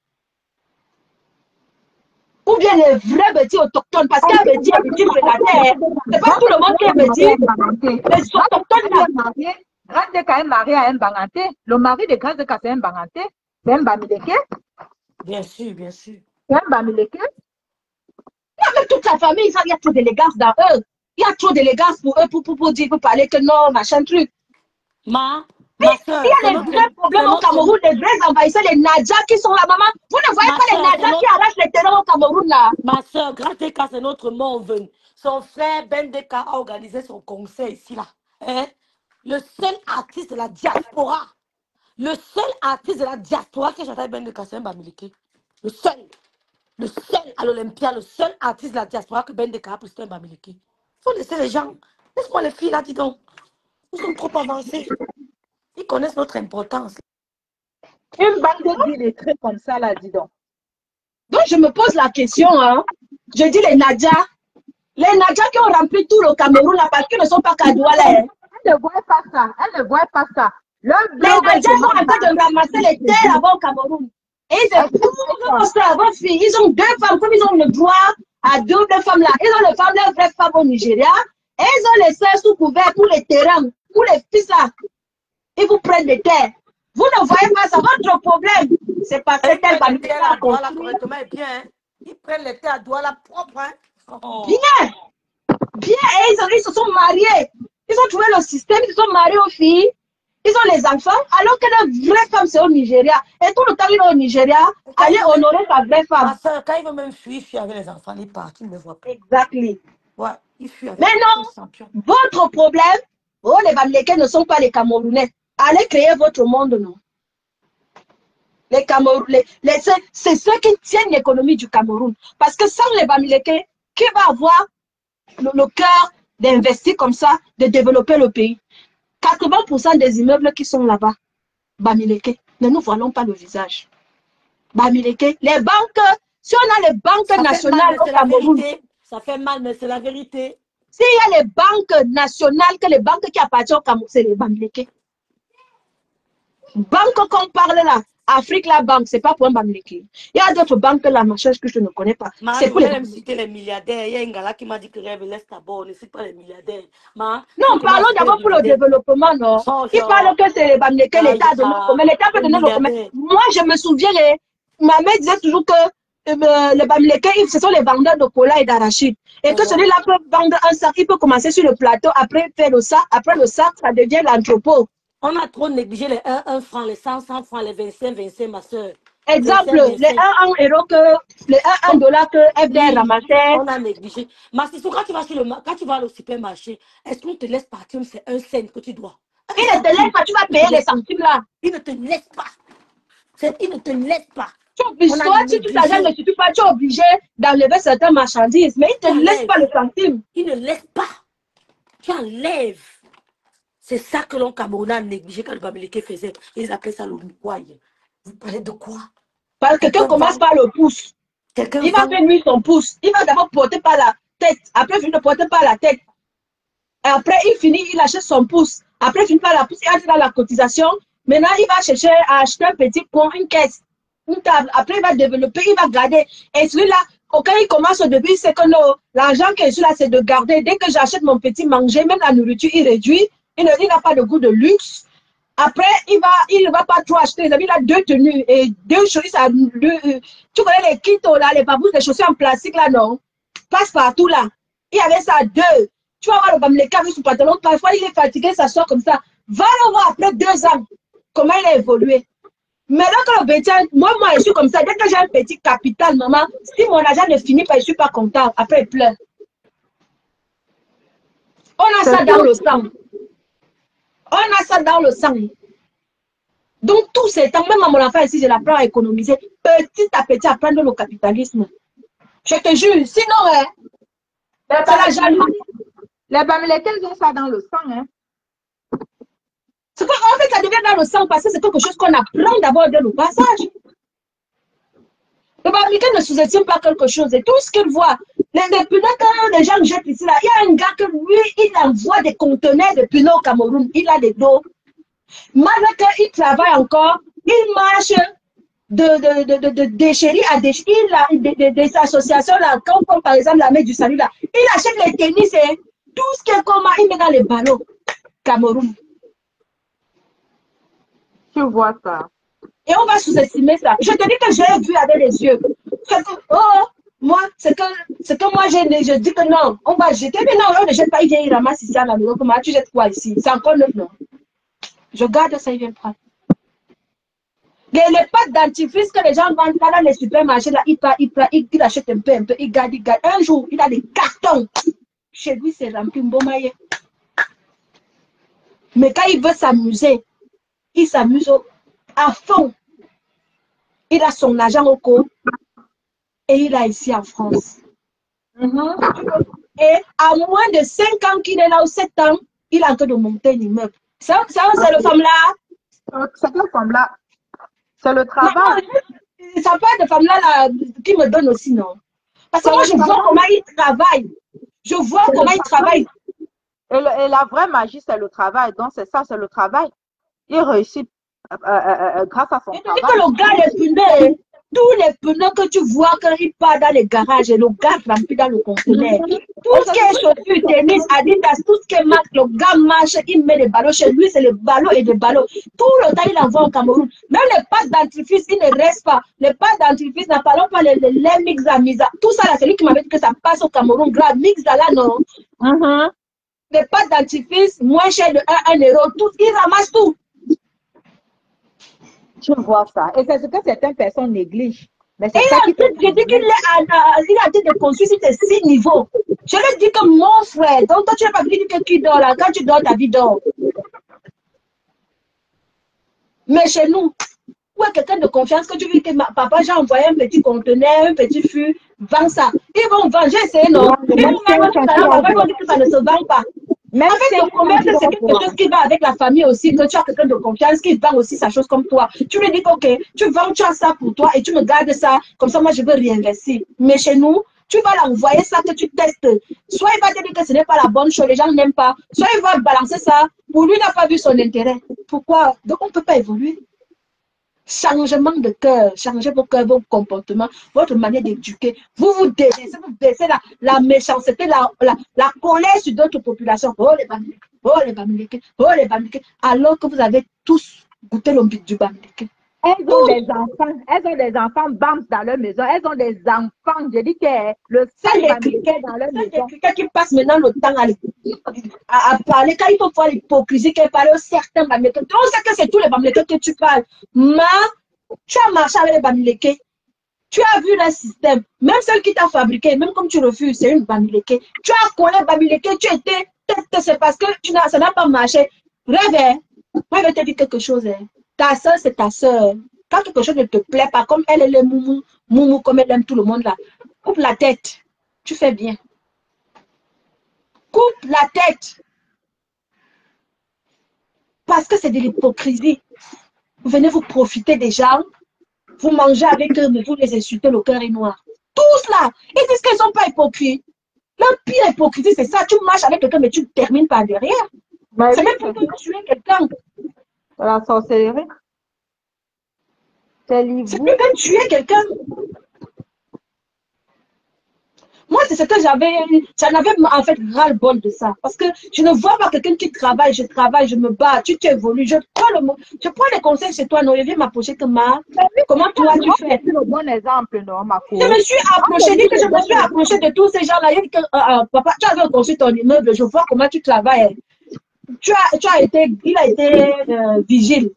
Ou bien les vrais petits autochtones, parce qu'un petit prédateur, c'est pas tout le monde qui est petit. Les autochtones là. Gazeka est marié à un Banganté. Le mari de Gazeka, c'est un Banganté. C'est un Bamileke. Bien sûr, bien sûr. C'est un Bamileke. Avec toute sa famille, il y a trop d'élégance dans eux. Il y a trop d'élégance pour eux pour dire, pour parler que non, machin truc. Ma soeur, il y a les vrais problèmes au Cameroun, les vrais envahisseurs, les Nadja qui sont là, maman. Vous ne voyez pas les Nadja qui arrachent les terrains au Cameroun là. Ma soeur, Grateka, c'est notre mort venu. Son frère Bendeka a organisé son conseil ici là. Hein? Le seul artiste de la diaspora. Le seul artiste de la diaspora qui chantait Bendeka, c'est un Bamileke. Le seul à l'Olympia, le seul artiste de la diaspora que Bendeka a pris, c'est un Bamileke. Il faut laisser les gens. Laisse-moi les filles là, dis donc. Nous sommes trop avancés. Ils connaissent notre importance. Une bande dit des trucs comme ça, là, dis donc. Donc, je me pose la question, hein. Je dis les Nadja qui ont rempli tout le Cameroun là, parce qu'ils ne sont pas qu'à Douala. Hein. Elle ne voit pas ça. Elle ne voit pas ça. Les Nadja sont en train de ramasser les terres avant au Cameroun. Et ils ont deux femmes, comme ils ont le droit à deux femmes là. Ils ont les femmes, les vraies femmes au Nigeria. Et ils ont les sœurs sous couvert pour les terrains, pour les fils là. Ils vous prennent les terres. Vous ne voyez pas ça, votre problème. C'est parce que tel Bamileke a construit. Ils prennent les terres à Douala propre. Hein? Oh. Bien. Et ils se sont mariés. Ils ont trouvé le système, ils se sont mariés aux filles. Ils ont les enfants, alors que la vraie femme, c'est au Nigeria. Et tout le temps, il est au Nigeria, aller honorer sa vraie femme. Ma soeur, quand il veut même fuir, il fuit avec les enfants, il part, il ne me voit pas. Exactly. Ouais, il fuit avec mais non, votre problème, oh, les Bamileke ne sont pas les Camerounais. Allez créer votre monde, non. Les Camerounais, c'est ceux qui tiennent l'économie du Cameroun. Parce que sans les Bamileke, qui va avoir le cœur d'investir comme ça, de développer le pays? 80% des immeubles qui sont là-bas, Bamileke, ne nous voilons pas le visage. Bamileke, les banques, si on a les banques nationales au Cameroun, ça fait mal, mais c'est la vérité. S'il y a les banques nationales, que les banques qui appartiennent au Cameroun, c'est les Bamileke. Banque qu'on parle là, Afrique, la banque, c'est pas pour un Bamileke. Il y a d'autres banques là, machin, que je ne connais pas. C'est pour les citer les milliardaires. Il y a un gars qui m'a dit que rêve, laisse d'abord, ne cite pas les milliardaires. Non, parlons d'abord pour le développement, non. Il parle que c'est les Bamileke, l'État donne le commun. L'État peut donner le commun. Moi, je me souviens, ma mère disait toujours que les Bamileke, ce sont les vendeurs de cola et d'arachide. Et que celui-là peut vendre un sac, il peut commencer sur le plateau, après faire le sac, après le sac, ça devient l'entrepôt. On a trop négligé les 1 franc, les 100 francs, les 25, ma soeur. Exemple, 25. Les 1 euro que, les 1 dollar que FDR ramassait. On a négligé. Mais c'est quand tu vas au supermarché, est-ce qu'on te laisse partir, c'est 1 cent que tu dois? Il ne te laisse pas, tu vas payer les centimes là. Il ne te laisse pas. Il ne te laisse pas. Toi, si tu t'arrêtes, ne suffit pas, tu es obligé d'enlever certaines marchandises, mais il ne te laisse pas le centime. Il ne laisse pas. Tu enlèves. C'est ça que l'on Camerounais a négligé quand le Bamileke faisait. Ils appelaient ça le mouaille. Vous parlez de quoi? Parce que quelqu'un commence par le pouce. Il va faire nuire son pouce. Il va d'abord porter par la tête. Après, il finit de porter par la tête. Et après, il finit, il achète son pouce. Après, il finit par la pouce, il entre dans la cotisation. Maintenant, il va chercher à acheter un petit coin, une caisse. une table. Après, il va développer, il va garder. Et celui-là, quand il commence au début, c'est que non, l'argent que je suis là, c'est de garder. Dès que j'achète mon petit manger, même la nourriture, il réduit. Il n'a pas de goût de luxe. Après, il ne va pas trop acheter. Il a 2 tenues et 2 chaussures. Tu connais les kits, là, les papousses, les chaussures en plastique, là, non? Passe partout, là. Il y avait ça 2. Tu vas voir le bamileke avec son pantalon. Parfois, il est fatigué, ça sort comme ça. Va le voir après 2 ans comment il a évolué. Mais là, quand le bétail, moi, je suis comme ça. Dès que j'ai un petit capital, maman, si mon argent ne finit pas, je ne suis pas content. Après, il pleure. On a ça dans le sang. On a ça dans le sang. Donc, tous ces temps, même à mon enfant ici, je l'apprends à économiser. Petit à petit, à prendre le capitalisme. Je te jure. Sinon, hein, c'est la jalousie. Les Bamileke, ils ont ça dans le sang. Hein. En fait, ça devient dans le sang parce que c'est quelque chose qu'on apprend d'abord dès le passage. Le Bamileke ne sous-estime pas quelque chose. Et tout ce qu'il voit, les pneus que les gens jettent ici, là, il y a un gars que lui, il envoie des conteneurs de pneus au Cameroun. Il a des dos. Malgré qu'il travaille encore, il marche de déchérie à déchérie. Il a des associations, là, comme par exemple la Mère du Salut, là. Il achète les tennis et tout ce qui est comme il met dans les ballons. Cameroun. Tu vois ça. Et on va sous-estimer ça. Je te dis que j'ai vu avec les yeux. Moi, c'est que moi, je dis que non, on va jeter. Mais non, on ne jette pas, il vient, il ramasse ici à la maison. Comment tu jettes quoi ici? C'est encore neuf, non? Je garde ça, il vient prendre. Les pâtes dentifrice que les gens vendent là dans les supermarchés, là, il achète un peu, il garde. Un jour, il a des cartons. Chez lui, c'est rempli, Mbomaye. Mais quand il veut s'amuser, il s'amuse à fond. Il a son argent au co et il a ici en France. Et à moins de 5 ans qu'il est là, ou 7 ans, il a en train de monter un immeuble. Ça c'est le femme-là. C'est quelle femme-là? C'est le travail. Non, ça peut être de femme-là qui me donne aussi, non? Parce que moi, je vois comment il travaille. Je vois comment il travaille. Et la vraie magie, c'est le travail. Donc, c'est ça, c'est le travail. Il réussit grâce à son travail. Que le gars, les pneus, tous les pneus que tu vois quand il part dans les garages, et le gars remplit dans le conteneur. Tout ce qui est chaussures, tennis, Adidas, tout ce qui est marque, le gars marche, il met les ballons. Chez lui, c'est les ballons et des ballons. Tout le temps, il envoie au Cameroun. Même les pâtes dentifrice, il ne reste pas. Les pâtes dentifrice, n'en parlons pas, les mixa, misa. Tout ça, là, c'est lui qui m'avait dit que ça passe au Cameroun. Grave, mixa là, non. Les pâtes dentifrice, moins cher de 1 euro. Tout, il ramasse tout. Tu vois ça. Et c'est ce que certaines personnes négligent. Mais c'est ça qui je dis qu'il a dit de construire sur ces 6 niveaux. Je lui dis que mon frère, donc toi tu n'as pas dit que tu dors là. Quand tu dors, ta vie dort. Mais chez nous, où est quelqu'un de confiance que tu dis que papa, j'ai envoyé un petit conteneur, un petit fût, vends ça. Ils vont vendre, j'ai essayé, non? Ils vont dire que ça ne se vend pas. Même en fait, le commerce, c'est quelque chose qui va avec la famille aussi, que tu as quelqu'un de confiance qui vend aussi sa chose comme toi. Tu lui dis que, ok, tu vends, tu as ça pour toi et tu me gardes ça, comme ça, moi, je veux réinvestir. Mais chez nous, tu vas l'envoyer ça que tu testes. Soit il va te dire que ce n'est pas la bonne chose, les gens n'aiment pas. Soit il va balancer ça, pour lui, il n'a pas vu son intérêt. Pourquoi? Donc, on ne peut pas évoluer. Changement de cœur, changez vos cœurs, vos comportements, votre manière d'éduquer. Vous vous délaissez, vous baissez la méchanceté, la colère sur d'autres populations. Oh les Bamileke, oh les Bamileke, oh les Bamileke. Alors que vous avez tous goûté l'ombite du Bamileke. Elles ont des enfants bams dans leur maison, elles ont des enfants, je dis que le seul Bamileke dans leur maison. Quelqu'un qui passe maintenant le temps à parler, quand il faut voir l'hypocrisie, qu'elle parle aux certains Bamileke. On sait que c'est tous les Bamileke que tu parles. Mais tu as marché avec les Bamileke, tu as vu le système, même celle qui t'a fabriqué, même comme tu refuses, c'est une Bamileke. Tu as collé Bamileke, tu étais, peut-être que c'est parce que ça n'a pas marché. Rêve, moi je vais te dire quelque chose. Ta soeur, c'est ta soeur. Quand quelque chose ne te plaît pas, comme elle est moumou, comme elle aime tout le monde là, coupe la tête. Tu fais bien. Coupe la tête. Parce que c'est de l'hypocrisie. Vous venez vous profiter des gens, vous mangez avec eux, mais vous les insultez, le cœur est noir. Tous là, ils disent qu'ils ne sont pas hypocrites. La pire hypocrisie, c'est ça. Tu marches avec quelqu'un, mais tu termines par derrière. C'est même pour tuer quelqu'un. La sorcellerie. C'est C'est plus même tuer quelqu'un. Moi, c'est ce que j'en avais en fait ras-le-bol de ça. Parce que je ne vois pas quelqu'un qui travaille, je me bats, tu évolues. Je prends les conseils chez toi, non, je viens m'approcher que comment toi tu fais? C'est le bon exemple, non, ma Je me suis approchée, dit que je me suis approchée de tous ces gens-là. Il dit que, papa, tu as construit ton immeuble, je vois comment tu travailles. Il a été vigile.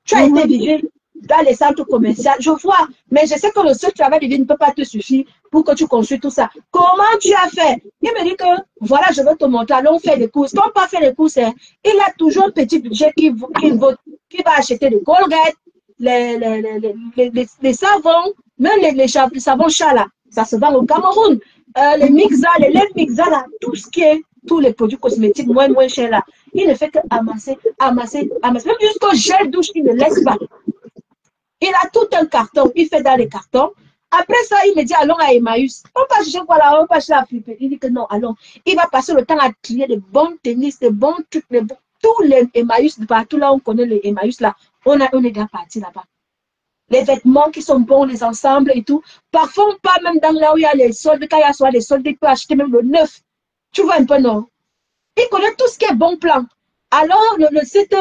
Tu as été vigile dans les centres commerciaux. Je vois, mais je sais que le seul travail de vie ne peut pas te suffire pour que tu construis tout ça. Comment tu as fait? Il me dit que, voilà, je vais te montrer. Allons faire des courses. Quand on pas fait les courses, hein, il a toujours un petit budget qui va acheter des colgate, les savons, même les savons chats là. Ça se vend au Cameroun. Les mixa, les lèvres mixa là, tout ce qui est tous les produits cosmétiques moins chers là. Il ne fait que amasser. Même jusqu'au gel douche, il ne laisse pas. Il a tout un carton, il fait dans les cartons. Après ça, il me dit, allons à Emmaüs. On va chercher voilà, on va chercher la flipper. Il dit que non, allons. Il va passer le temps à trier des bons tennis, des bons trucs, tous les Emmaüs, partout là, on connaît les Emmaüs là. On est déjà parti là-bas. Les vêtements qui sont bons, les ensembles et tout. Parfois, on part même dans là où il y a les soldes. Quand il y a soit les soldes, il peut acheter même le neuf. Tu vois un peu, non? Il connaît tout ce qui est bon plan. Alors, le site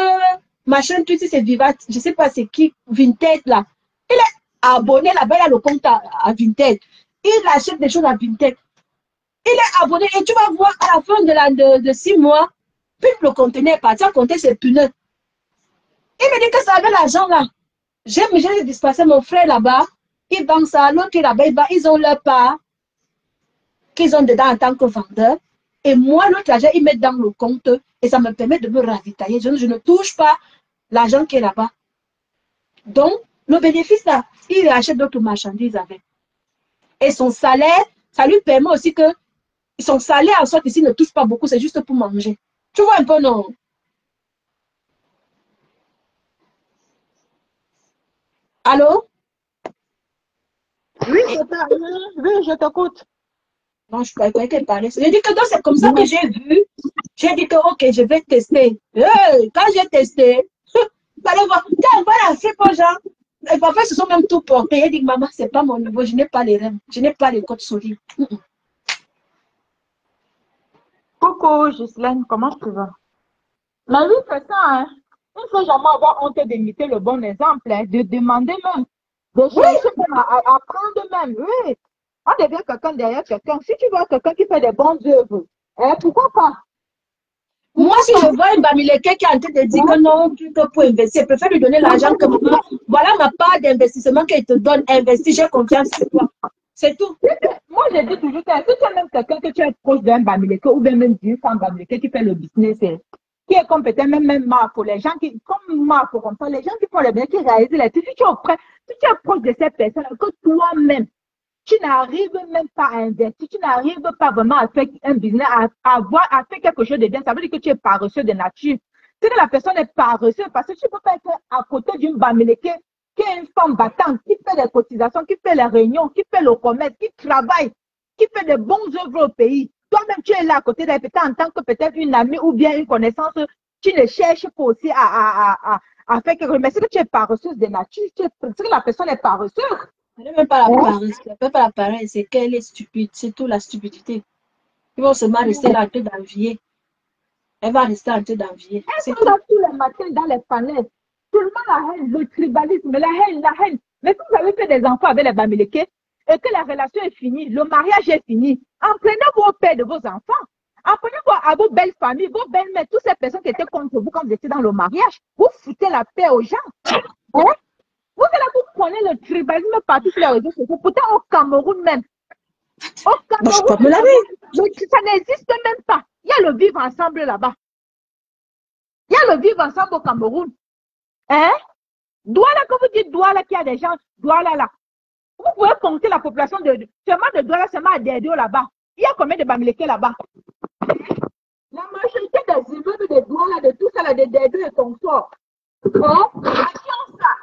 machin, tu sais, c'est Vivat, je sais pas c'est qui, Vinted là. Il est abonné là-bas, il a le compte à Vinted. Il achète des choses à Vinted. Il est abonné et tu vas voir à la fin de 6 mois, puis le conteneur est parti à compter ses pneus. Il me dit que ça avait l'argent là. J'ai dispersé mon frère là-bas. Il vend ça, l'autre là-bas, ils ont leur part qu'ils ont dedans en tant que vendeur. Et moi, l'autre argent, ils mettent dans le compte et ça me permet de me ravitailler. Je ne touche pas l'argent qui est là-bas. Donc, le bénéfice là, il achète d'autres marchandises avec. Et son salaire, ça lui permet aussi que son salaire en sorte ici ne touche pas beaucoup, c'est juste pour manger. Tu vois un peu, non? Allô? Oui, je t'écoute. Non, je croyais qu'elle parlait. J'ai dit que c'est comme ça que j'ai vu. J'ai dit que, ok, je vais tester. Quand j'ai testé, vous allez voir, voilà, c'est pas genre. Et parfois, ils se sont même tout portés. J'ai dit, maman, c'est pas mon niveau, je n'ai pas les rêves, je n'ai pas les côtes solides. Coucou, Ghislaine, comment tu vas? Mais oui, c'est ça, hein. Il ne faut jamais avoir honte d'imiter le bon exemple, hein, de demander même, de chercher même à apprendre même, oui. On devient quelqu'un derrière quelqu'un. Si tu vois quelqu'un qui fait des bonnes œuvres, pourquoi pas? Moi, si je vois un Bamileke qui est en train de dire que non, tu peux pour investir, je préfère lui donner l'argent que maman. Voilà ma part d'investissement qu'elle te donne. Investis, j'ai confiance en toi. C'est tout. Moi, je dis toujours que si tu as même quelqu'un que tu es proche d'un Bamileke ou bien même d'une femme Bamileke qui fait le business, qui est compétent, même Marco, les gens qui, comme Marco, comme ça, les gens qui font le bien, qui réalisent les trucs, si tu es proche de ces personnes, que toi-même, tu n'arrives même pas à investir, tu n'arrives pas vraiment à faire un business, à faire quelque chose de bien, ça veut dire que tu es paresseux de nature. C'est que la personne est paresseuse parce que tu ne peux pas être à côté d'une Bamileke qui est une femme battante, qui fait des cotisations, qui fait les réunions, qui fait le commerce, qui travaille, qui fait de bonnes œuvres au pays. Toi-même, tu es là à côté d'elle, peut-être en tant que peut-être une amie ou bien une connaissance, tu ne cherches pas aussi à faire quelque chose. Mais c'est que tu es paresseuse de nature, c'est que la personne est paresseuse. Elle n'est même pas la paresse, elle n'est pas la paresse, c'est qu'elle est stupide, c'est tout la stupidité. Ils vont seulement rester là en train d'envier. Elle va rester en train d'envier. Elle sont là tous les matins dans les panels. Seulement la haine, le tribalisme, la haine. Mais si vous avez fait des enfants avec les Bamileke et que la relation est finie, le mariage est fini, apprenez vos pères de vos enfants. Apprenez à vos belles familles, vos belles-mères, toutes ces personnes qui étaient contre vous quand vous étiez dans le mariage. Vous foutez la paix aux gens. Hein? Vous êtes là, vous prenez le tribalisme partout sur les réseaux sociaux. Pourtant, au Cameroun même. Au Cameroun, ça n'existe même pas. Il y a le vivre ensemble là-bas. Il y a le vivre ensemble au Cameroun. Hein? Douala, quand vous dites Douala, qu'il y a des gens, Douala là. Vous pouvez compter la population seulement de Douala, seulement à Dédéo là-bas. Il y a combien de Bamileke là-bas? La majorité des immeubles de Douala, de tout ça là, de Dédéo et consorts. Hein? À qui on ça?